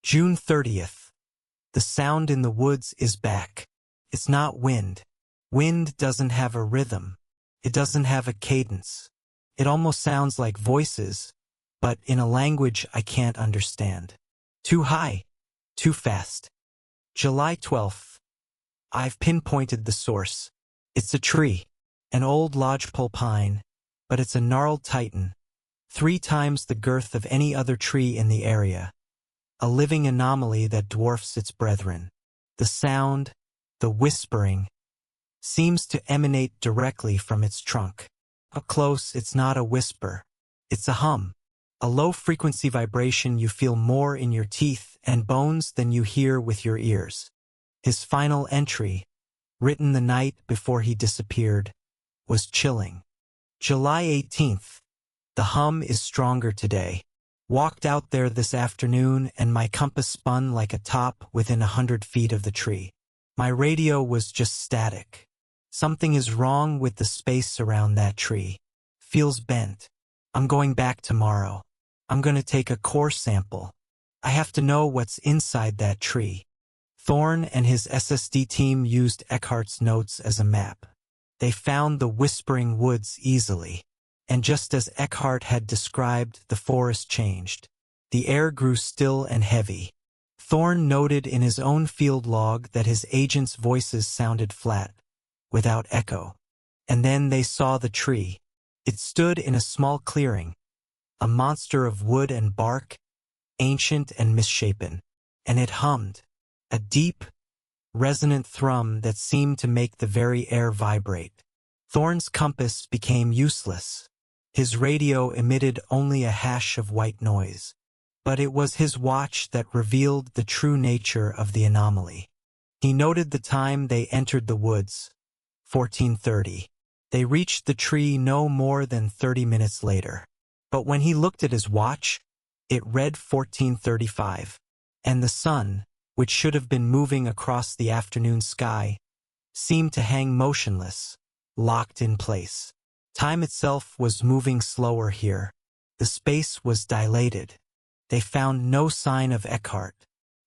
June 30th, "The sound in the woods is back. It's not wind. Wind doesn't have a rhythm. It doesn't have a cadence. It almost sounds like voices, but in a language I can't understand. Too high, too fast." July 12th. I've pinpointed the source. It's a tree, an old lodgepole pine, but it's a gnarled titan, 3 times the girth of any other tree in the area, a living anomaly that dwarfs its brethren. The sound, the whispering, seems to emanate directly from its trunk. Up close, it's not a whisper. It's a hum, a low-frequency vibration you feel more in your teeth and bones than you hear with your ears. His final entry, written the night before he disappeared, was chilling. July 18th. The hum is stronger today. Walked out there this afternoon and my compass spun like a top within 100 feet of the tree. My radio was just static. Something is wrong with the space around that tree. Feels bent. I'm going back tomorrow. I'm going to take a core sample. I have to know what's inside that tree. Thorne and his SSD team used Eckhart's notes as a map. They found the Whispering Woods easily. And just as Eckhart had described, the forest changed. The air grew still and heavy. Thorne noted in his own field log that his agents' voices sounded flat, without echo. And then they saw the tree. It stood in a small clearing, a monster of wood and bark, ancient and misshapen. And it hummed, a deep, resonant thrum that seemed to make the very air vibrate. Thorne's compass became useless. His radio emitted only a hash of white noise. But it was his watch that revealed the true nature of the anomaly. He noted the time they entered the woods, 14:30. They reached the tree no more than 30 minutes later. But when he looked at his watch, it read 14:35. And the sun, which should have been moving across the afternoon sky, seemed to hang motionless, locked in place. Time itself was moving slower here. The space was dilated. They found no sign of Eckhart.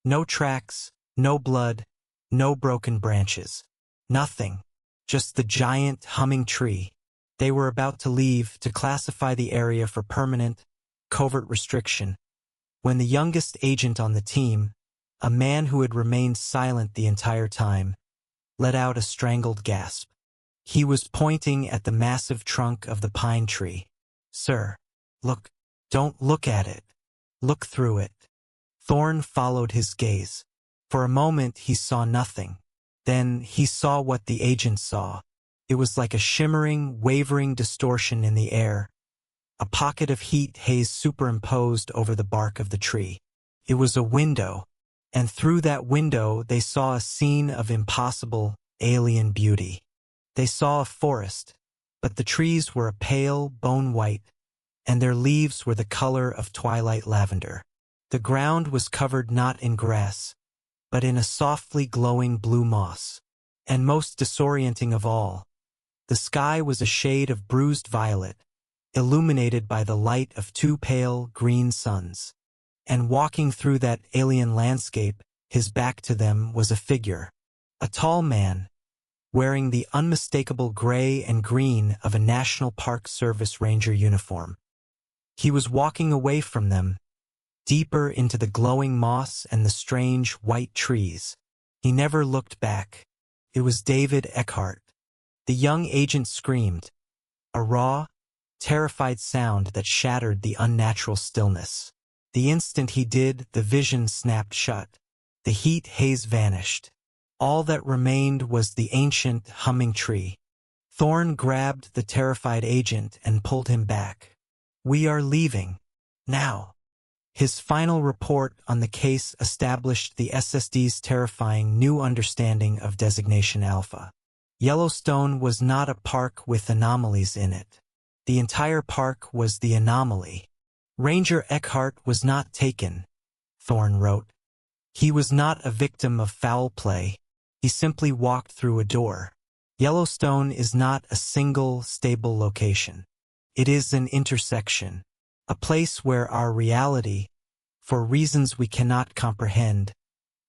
No tracks, no blood, no broken branches. Nothing. Just the giant, humming tree. They were about to leave to classify the area for permanent, covert restriction, when the youngest agent on the team, a man who had remained silent the entire time, let out a strangled gasp. He was pointing at the massive trunk of the pine tree. "Sir, look, don't look at it. Look through it." Thorne followed his gaze. For a moment he saw nothing. Then he saw what the agent saw. It was like a shimmering, wavering distortion in the air, a pocket of heat haze superimposed over the bark of the tree. It was a window, and through that window they saw a scene of impossible, alien beauty. They saw a forest, but the trees were a pale, bone-white, and their leaves were the color of twilight lavender. The ground was covered not in grass, but in a softly glowing blue moss. And most disorienting of all, the sky was a shade of bruised violet, illuminated by the light of two pale, green suns. And walking through that alien landscape, his back to them, was a figure, a tall man, wearing the unmistakable gray and green of a National Park Service ranger uniform. He was walking away from them, deeper into the glowing moss and the strange white trees. He never looked back. It was David Eckhart. The young agent screamed, a raw, terrified sound that shattered the unnatural stillness. The instant he did, the vision snapped shut. The heat haze vanished. All that remained was the ancient, humming tree. Thorne grabbed the terrified agent and pulled him back. "We are leaving. Now." His final report on the case established the SSD's terrifying new understanding of Designation Alpha. Yellowstone was not a park with anomalies in it. The entire park was the anomaly. Ranger Eckhart was not taken, Thorne wrote. He was not a victim of foul play. He simply walked through a door. Yellowstone is not a single, stable location. It is an intersection, a place where our reality, for reasons we cannot comprehend,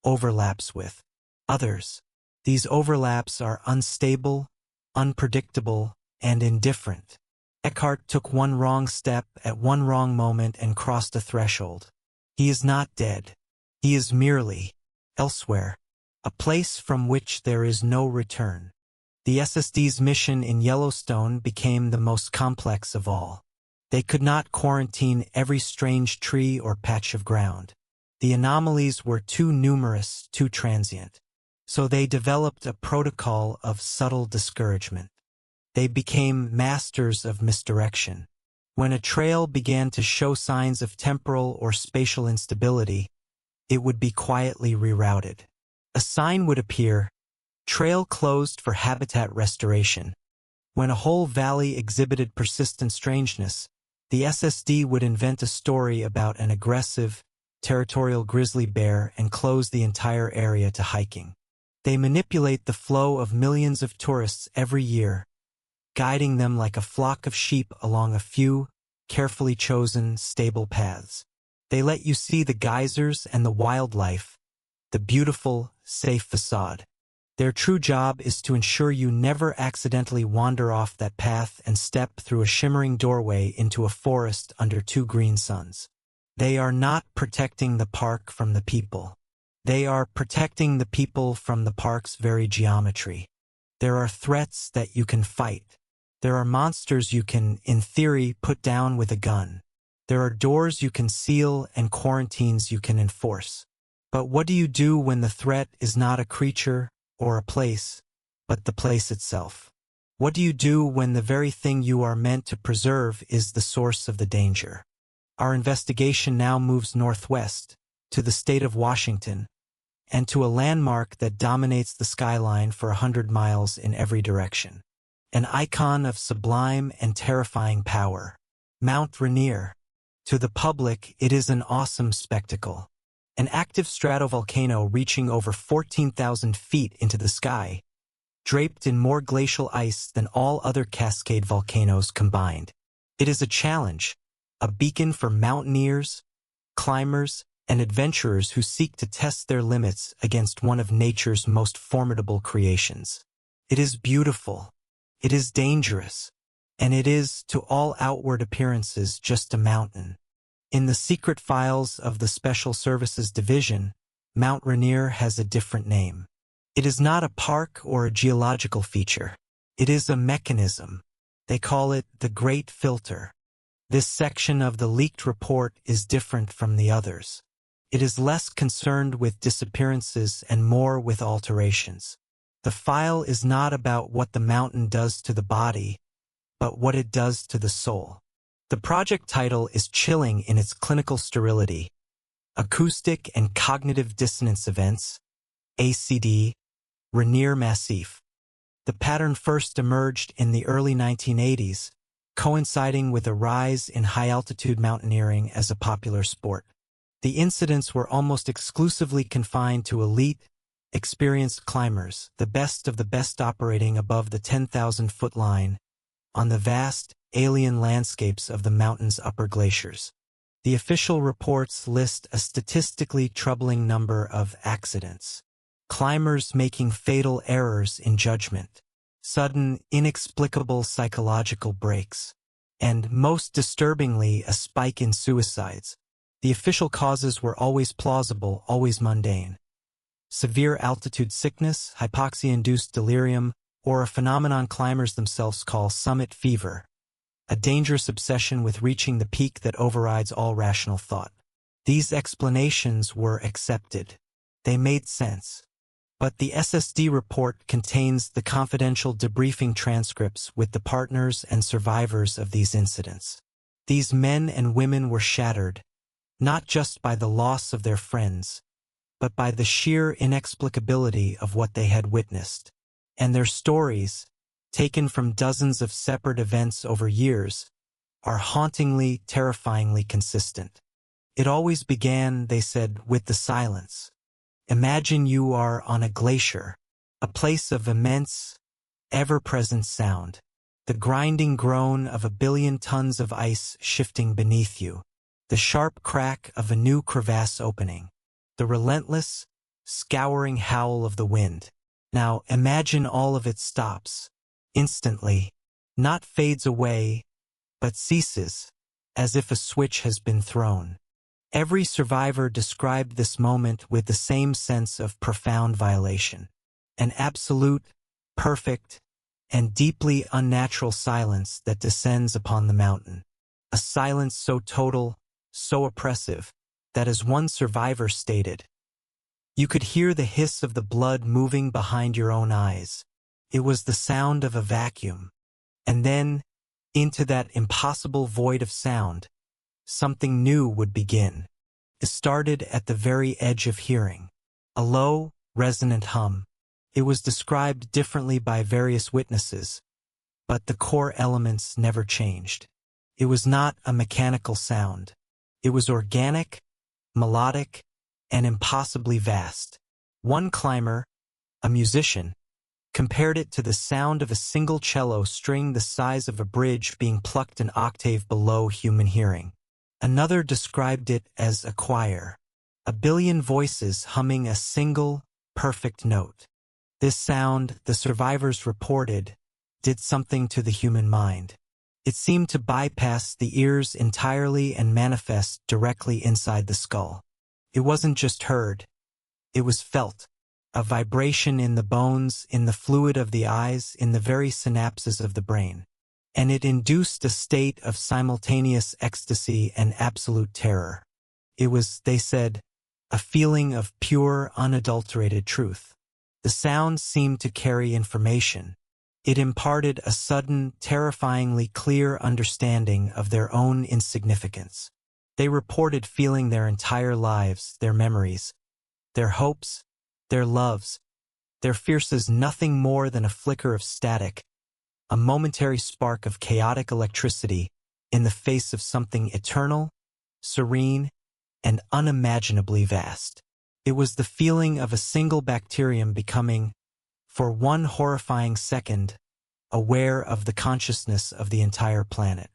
overlaps with others. These overlaps are unstable, unpredictable, and indifferent. Eckhart took one wrong step at one wrong moment and crossed a threshold. He is not dead. He is merely elsewhere, a place from which there is no return. The SSD's mission in Yellowstone became the most complex of all. They could not quarantine every strange tree or patch of ground. The anomalies were too numerous, too transient. So they developed a protocol of subtle discouragement. They became masters of misdirection. When a trail began to show signs of temporal or spatial instability, it would be quietly rerouted. A sign would appear, Trail closed for habitat restoration. When a whole valley exhibited persistent strangeness, the SSD would invent a story about an aggressive, territorial grizzly bear and close the entire area to hiking. They manipulate the flow of millions of tourists every year, guiding them like a flock of sheep along a few, carefully chosen, stable paths. They let you see the geysers and the wildlife, the beautiful, safe facade. Their true job is to ensure you never accidentally wander off that path and step through a shimmering doorway into a forest under two green suns. They are not protecting the park from the people. They are protecting the people from the park's very geometry. There are threats that you can fight. There are monsters you can, in theory, put down with a gun. There are doors you can seal and quarantines you can enforce. But what do you do when the threat is not a creature or a place, but the place itself? What do you do when the very thing you are meant to preserve is the source of the danger? Our investigation now moves northwest, to the state of Washington, and to a landmark that dominates the skyline for 100 miles in every direction. An icon of sublime and terrifying power, Mount Rainier. To the public, it is an awesome spectacle. An active stratovolcano reaching over 14,000 feet into the sky, draped in more glacial ice than all other Cascade volcanoes combined. It is a challenge, a beacon for mountaineers, climbers, and adventurers who seek to test their limits against one of nature's most formidable creations. It is beautiful, it is dangerous, and it is, to all outward appearances, just a mountain. In the secret files of the Special Services Division, Mount Rainier has a different name. It is not a park or a geological feature. It is a mechanism. They call it the Great Filter. This section of the leaked report is different from the others. It is less concerned with disappearances and more with alterations. The file is not about what the mountain does to the body, but what it does to the soul. The project title is chilling in its clinical sterility. Acoustic and Cognitive Dissonance Events, ACD, Rainier Massif. The pattern first emerged in the early 1980s, coinciding with a rise in high-altitude mountaineering as a popular sport. The incidents were almost exclusively confined to elite, experienced climbers, the best of the best operating above the 10,000-foot line, on the vast, alien landscapes of the mountain's upper glaciers. The official reports list a statistically troubling number of accidents. Climbers making fatal errors in judgment, sudden, inexplicable psychological breaks, and, most disturbingly, a spike in suicides. The official causes were always plausible, always mundane. Severe altitude sickness, hypoxia-induced delirium, or a phenomenon climbers themselves call summit fever, a dangerous obsession with reaching the peak that overrides all rational thought. These explanations were accepted. They made sense. But the SSD report contains the confidential debriefing transcripts with the partners and survivors of these incidents. These men and women were shattered, not just by the loss of their friends, but by the sheer inexplicability of what they had witnessed. And their stories, taken from dozens of separate events over years, are hauntingly, terrifyingly consistent. It always began, they said, with the silence. Imagine you are on a glacier, a place of immense, ever-present sound, the grinding groan of 1 billion tons of ice shifting beneath you, the sharp crack of a new crevasse opening, the relentless, scouring howl of the wind. Now imagine all of it stops, instantly, not fades away, but ceases, as if a switch has been thrown. Every survivor described this moment with the same sense of profound violation, an absolute, perfect, and deeply unnatural silence that descends upon the mountain, a silence so total, so oppressive, that as one survivor stated, you could hear the hiss of the blood moving behind your own eyes. It was the sound of a vacuum. And then, into that impossible void of sound, something new would begin. It started at the very edge of hearing. A low, resonant hum. It was described differently by various witnesses, but the core elements never changed. It was not a mechanical sound. It was organic, melodic, and impossibly vast. One climber, a musician, compared it to the sound of a single cello string the size of a bridge being plucked an octave below human hearing. Another described it as a choir, a billion voices humming a single, perfect note. This sound, the survivors reported, did something to the human mind. It seemed to bypass the ears entirely and manifest directly inside the skull. It wasn't just heard, it was felt. A vibration in the bones, in the fluid of the eyes, in the very synapses of the brain. And it induced a state of simultaneous ecstasy and absolute terror. It was, they said, a feeling of pure, unadulterated truth. The sound seemed to carry information. It imparted a sudden, terrifyingly clear understanding of their own insignificance. They reported feeling their entire lives, their memories, their hopes, their loves, their fears as nothing more than a flicker of static, a momentary spark of chaotic electricity in the face of something eternal, serene, and unimaginably vast. It was the feeling of a single bacterium becoming, for one horrifying second, aware of the consciousness of the entire planet.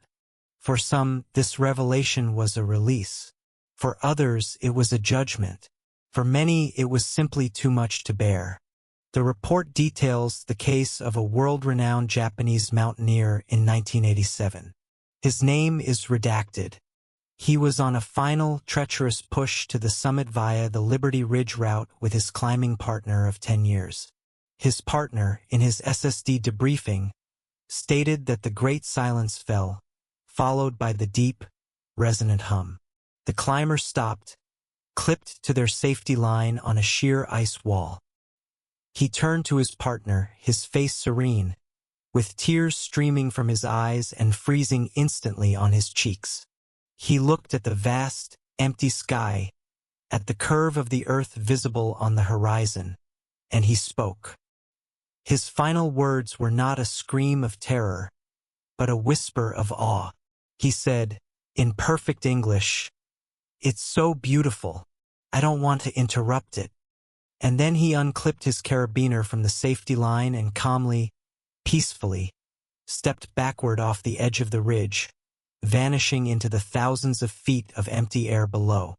For some, this revelation was a release. For others, it was a judgment. For many, it was simply too much to bear. The report details the case of a world-renowned Japanese mountaineer in 1987. His name is redacted. He was on a final, treacherous push to the summit via the Liberty Ridge route with his climbing partner of 10 years. His partner, in his SSD debriefing, stated that the great silence fell, followed by the deep, resonant hum. The climbers stopped, clipped to their safety line on a sheer ice wall. He turned to his partner, his face serene, with tears streaming from his eyes and freezing instantly on his cheeks. He looked at the vast, empty sky, at the curve of the earth visible on the horizon, and he spoke. His final words were not a scream of terror, but a whisper of awe. He said, in perfect English, "It's so beautiful. I don't want to interrupt it." And then he unclipped his carabiner from the safety line and calmly, peacefully, stepped backward off the edge of the ridge, vanishing into the thousands of feet of empty air below.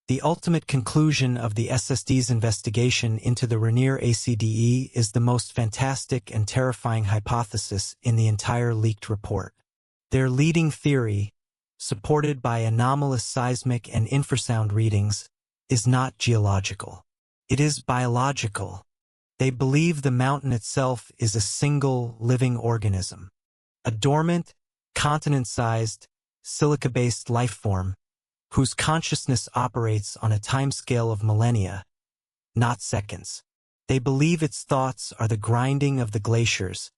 The ultimate conclusion of the SSD's investigation into the Rainier ACDE is the most fantastic and terrifying hypothesis in the entire leaked report. Their leading theory, supported by anomalous seismic and infrasound readings, is not geological. It is biological. They believe the mountain itself is a single living organism, a dormant, continent-sized, silica-based life form whose consciousness operates on a timescale of millennia, not seconds. They believe its thoughts are the grinding of the glaciers,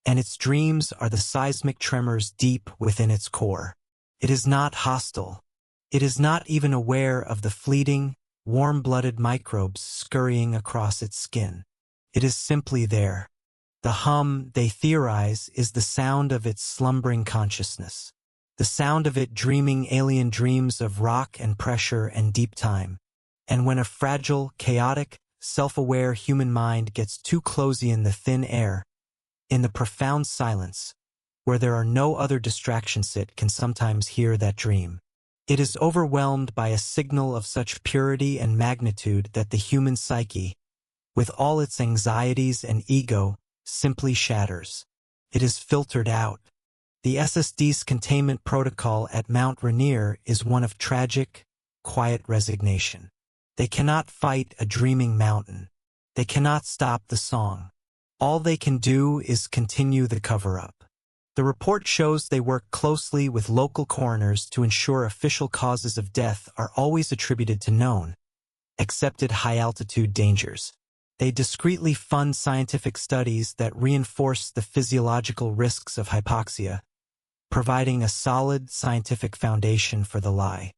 and its dreams are the seismic tremors deep within its core. It is not hostile. It is not even aware of the fleeting, warm-blooded microbes scurrying across its skin. It is simply there. The hum, they theorize, is the sound of its slumbering consciousness, the sound of it dreaming alien dreams of rock and pressure and deep time. And when a fragile, chaotic, self-aware human mind gets too cozy in the thin air, in the profound silence, where there are no other distractions, it can sometimes hear that dream. It is overwhelmed by a signal of such purity and magnitude that the human psyche, with all its anxieties and ego, simply shatters. It is filtered out. The SSD's containment protocol at Mount Rainier is one of tragic, quiet resignation. They cannot fight a dreaming mountain. They cannot stop the song. All they can do is continue the cover-up. The report shows they work closely with local coroners to ensure official causes of death are always attributed to known, accepted high-altitude dangers. They discreetly fund scientific studies that reinforce the physiological risks of hypoxia, providing a solid scientific foundation for the lie.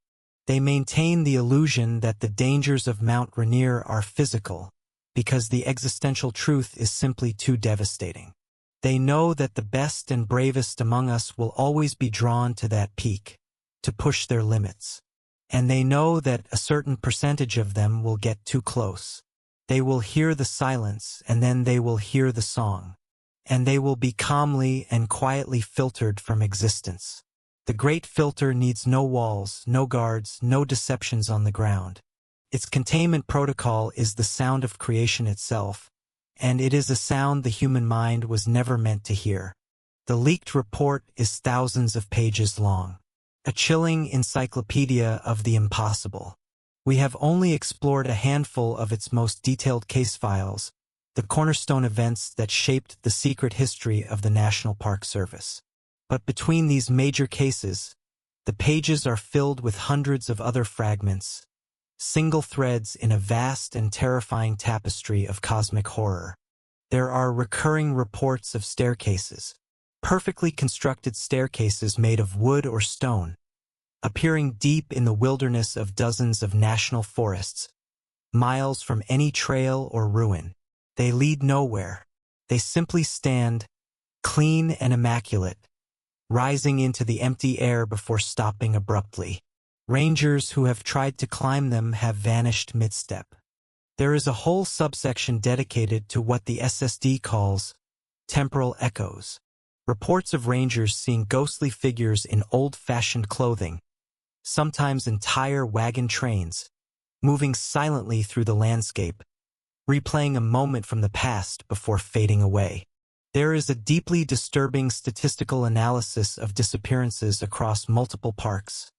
They maintain the illusion that the dangers of Mount Rainier are physical, because the existential truth is simply too devastating. They know that the best and bravest among us will always be drawn to that peak, to push their limits. And they know that a certain percentage of them will get too close. They will hear the silence, and then they will hear the song. And they will be calmly and quietly filtered from existence. The great filter needs no walls, no guards, no deceptions on the ground. Its containment protocol is the sound of creation itself, and it is a sound the human mind was never meant to hear. The leaked report is thousands of pages long, a chilling encyclopedia of the impossible. We have only explored a handful of its most detailed case files, the cornerstone events that shaped the secret history of the National Park Service. But between these major cases, the pages are filled with hundreds of other fragments, single threads in a vast and terrifying tapestry of cosmic horror. There are recurring reports of staircases, perfectly constructed staircases made of wood or stone, appearing deep in the wilderness of dozens of national forests, miles from any trail or ruin. They lead nowhere. They simply stand, clean and immaculate, rising into the empty air before stopping abruptly. Rangers who have tried to climb them have vanished mid-step. There is a whole subsection dedicated to what the SSD calls temporal echoes. Reports of rangers seeing ghostly figures in old-fashioned clothing, sometimes entire wagon trains, moving silently through the landscape, replaying a moment from the past before fading away. There is a deeply disturbing statistical analysis of disappearances across multiple parks,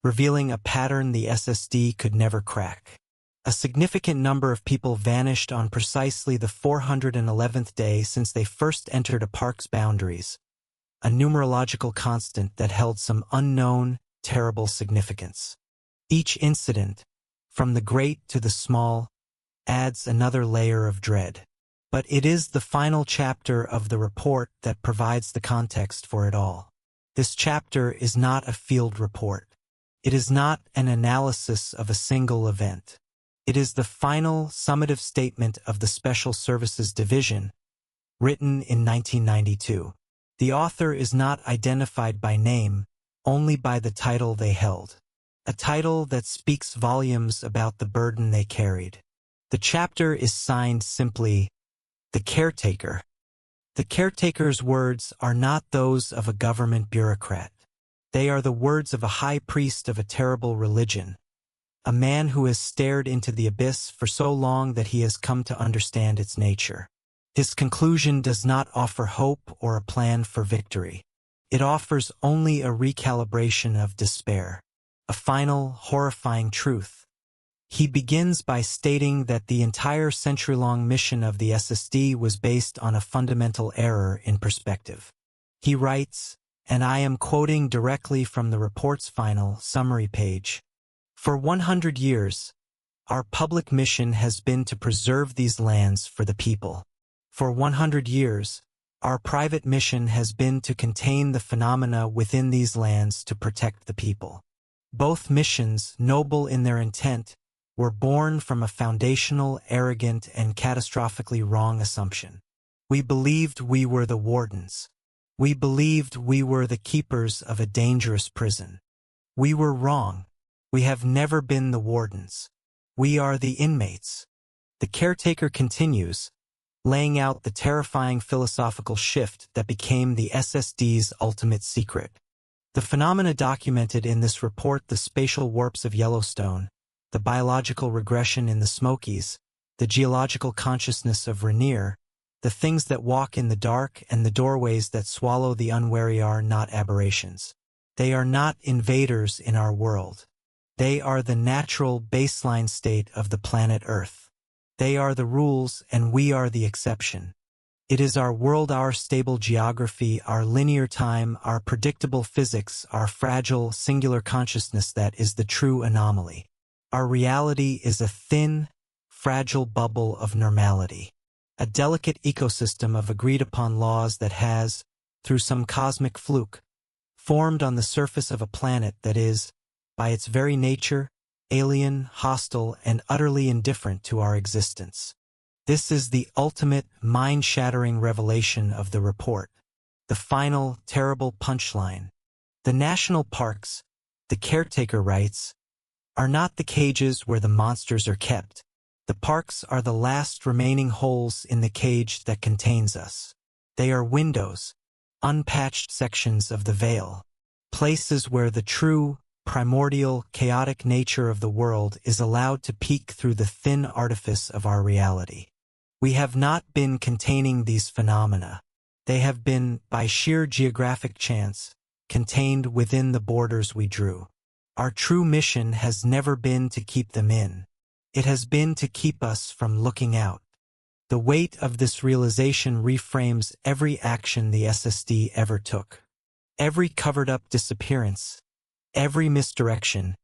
revealing a pattern the SSD could never crack. A significant number of people vanished on precisely the 411th day since they first entered a park's boundaries, a numerological constant that held some unknown, terrible significance. Each incident, from the great to the small, adds another layer of dread. But it is the final chapter of the report that provides the context for it all. This chapter is not a field report. It is not an analysis of a single event. It is the final summative statement of the Special Services Division, written in 1992. The author is not identified by name, only by the title they held. A title that speaks volumes about the burden they carried. The chapter is signed simply, "The Caretaker." The caretaker's words are not those of a government bureaucrat. They are the words of a high priest of a terrible religion, a man who has stared into the abyss for so long that he has come to understand its nature. His conclusion does not offer hope or a plan for victory. It offers only a recalibration of despair, a final, horrifying truth. He begins by stating that the entire century-long mission of the SSD was based on a fundamental error in perspective. He writes, and I am quoting directly from the report's final summary page, "For 100 years, our public mission has been to preserve these lands for the people. For 100 years, our private mission has been to contain the phenomena within these lands to protect the people. Both missions, noble in their intent, were born from a foundational, arrogant, and catastrophically wrong assumption. We believed we were the wardens. We believed we were the keepers of a dangerous prison. We were wrong. We have never been the wardens. We are the inmates." The caretaker continues, laying out the terrifying philosophical shift that became the SSD's ultimate secret. The phenomena documented in this report, the spatial warps of Yellowstone, the biological regression in the Smokies, the geological consciousness of Rainier, the things that walk in the dark and the doorways that swallow the unwary are not aberrations. They are not invaders in our world. They are the natural baseline state of the planet Earth. They are the rules and we are the exception. It is our world, our stable geography, our linear time, our predictable physics, our fragile, singular consciousness that is the true anomaly. Our reality is a thin, fragile bubble of normality, a delicate ecosystem of agreed-upon laws that has, through some cosmic fluke, formed on the surface of a planet that is, by its very nature, alien, hostile, and utterly indifferent to our existence. This is the ultimate mind-shattering revelation of the report. The final, terrible punchline. The national parks, the caretaker writes, are not the cages where the monsters are kept. The parks are the last remaining holes in the cage that contains us. They are windows, unpatched sections of the veil, places where the true, primordial, chaotic nature of the world is allowed to peek through the thin artifice of our reality. We have not been containing these phenomena. They have been, by sheer geographic chance, contained within the borders we drew. Our true mission has never been to keep them in. It has been to keep us from looking out. The weight of this realization reframes every action the SSD ever took. Every covered-up disappearance, every misdirection,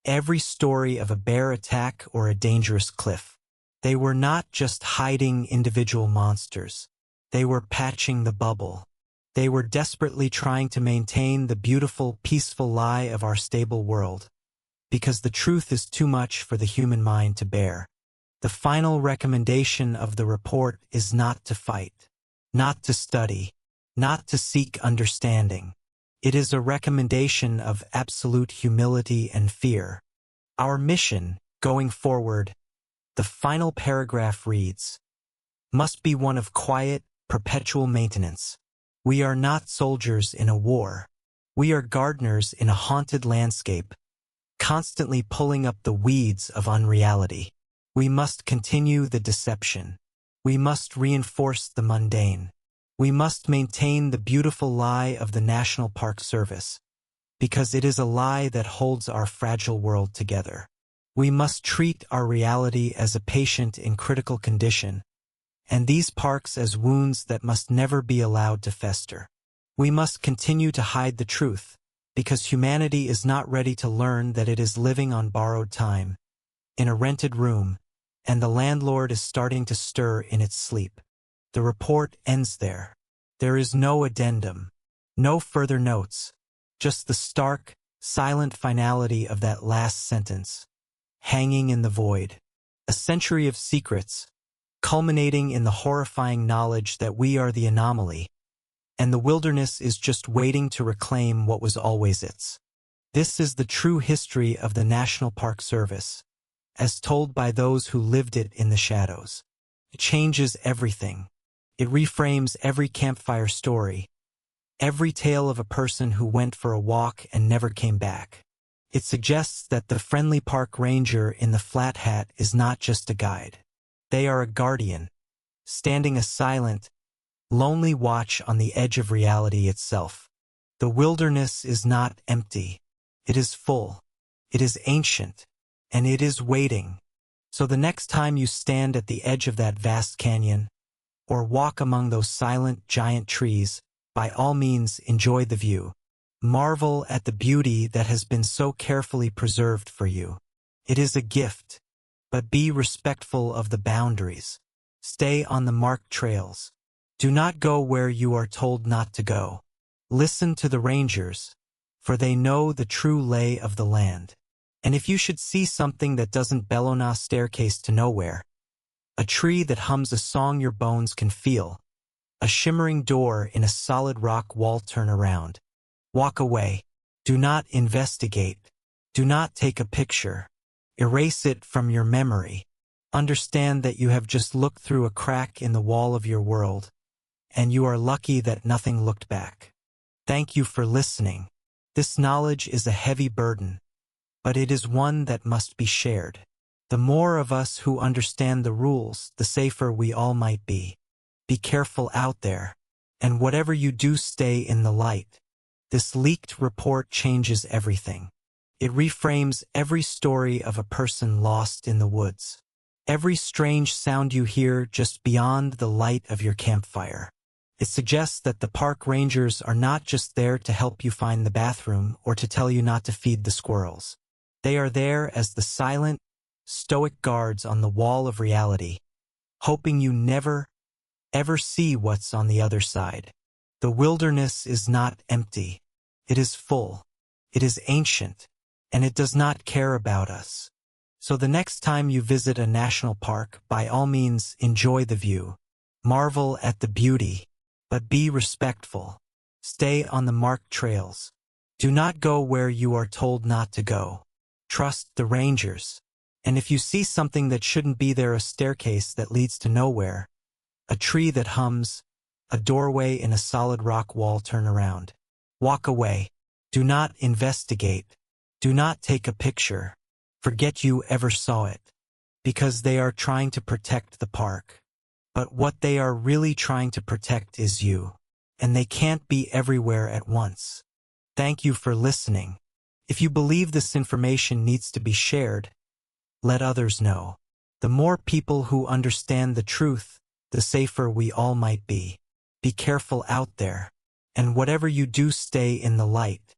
every story of a bear attack or a dangerous cliff. They were not just hiding individual monsters. They were patching the bubble. They were desperately trying to maintain the beautiful, peaceful lie of our stable world, because the truth is too much for the human mind to bear. The final recommendation of the report is not to fight, not to study, not to seek understanding. It is a recommendation of absolute humility and fear. Our mission, going forward, the final paragraph reads, must be one of quiet, perpetual maintenance. We are not soldiers in a war. We are gardeners in a haunted landscape, constantly pulling up the weeds of unreality. We must continue the deception. We must reinforce the mundane. We must maintain the beautiful lie of the National Park Service, because it is a lie that holds our fragile world together. We must treat our reality as a patient in critical condition, and these parks as wounds that must never be allowed to fester. We must continue to hide the truth, because humanity is not ready to learn that it is living on borrowed time, in a rented room, and the landlord is starting to stir in its sleep. The report ends there. There is no addendum, no further notes, just the stark, silent finality of that last sentence, hanging in the void. A century of secrets, culminating in the horrifying knowledge that we are the anomaly, and the wilderness is just waiting to reclaim what was always its. This is the true history of the National Park Service, as told by those who lived it in the shadows. It changes everything. It reframes every campfire story, every tale of a person who went for a walk and never came back. It suggests that the friendly park ranger in the flat hat is not just a guide. They are a guardian, standing a silent, lonely watch on the edge of reality itself. The wilderness is not empty. It is full. It is ancient. And it is waiting. So the next time you stand at the edge of that vast canyon, or walk among those silent, giant trees, by all means enjoy the view. Marvel at the beauty that has been so carefully preserved for you. It is a gift. But be respectful of the boundaries. Stay on the marked trails. Do not go where you are told not to go. Listen to the rangers, for they know the true lay of the land. And if you should see something that doesn't bellow na staircase to nowhere, a tree that hums a song your bones can feel, a shimmering door in a solid rock wall, turn around. Walk away. Do not investigate. Do not take a picture. Erase it from your memory. Understand that you have just looked through a crack in the wall of your world, and you are lucky that nothing looked back. Thank you for listening. This knowledge is a heavy burden, but it is one that must be shared. The more of us who understand the rules, the safer we all might be. Be careful out there, and whatever you do, stay in the light. This leaked report changes everything. It reframes every story of a person lost in the woods. Every strange sound you hear just beyond the light of your campfire. It suggests that the park rangers are not just there to help you find the bathroom or to tell you not to feed the squirrels. They are there as the silent, stoic guards on the wall of reality, hoping you never, ever see what's on the other side. The wilderness is not empty. It is full. It is ancient. And it does not care about us. So the next time you visit a national park, by all means enjoy the view. Marvel at the beauty, but be respectful. Stay on the marked trails. Do not go where you are told not to go. Trust the rangers. And if you see something that shouldn't be there, a staircase that leads to nowhere, a tree that hums, a doorway in a solid rock wall, turn around. Walk away. Do not investigate. Do not take a picture. Forget you ever saw it. Because they are trying to protect the park. But what they are really trying to protect is you. And they can't be everywhere at once. Thank you for listening. If you believe this information needs to be shared, let others know. The more people who understand the truth, the safer we all might be. Be careful out there. And whatever you do, stay in the light.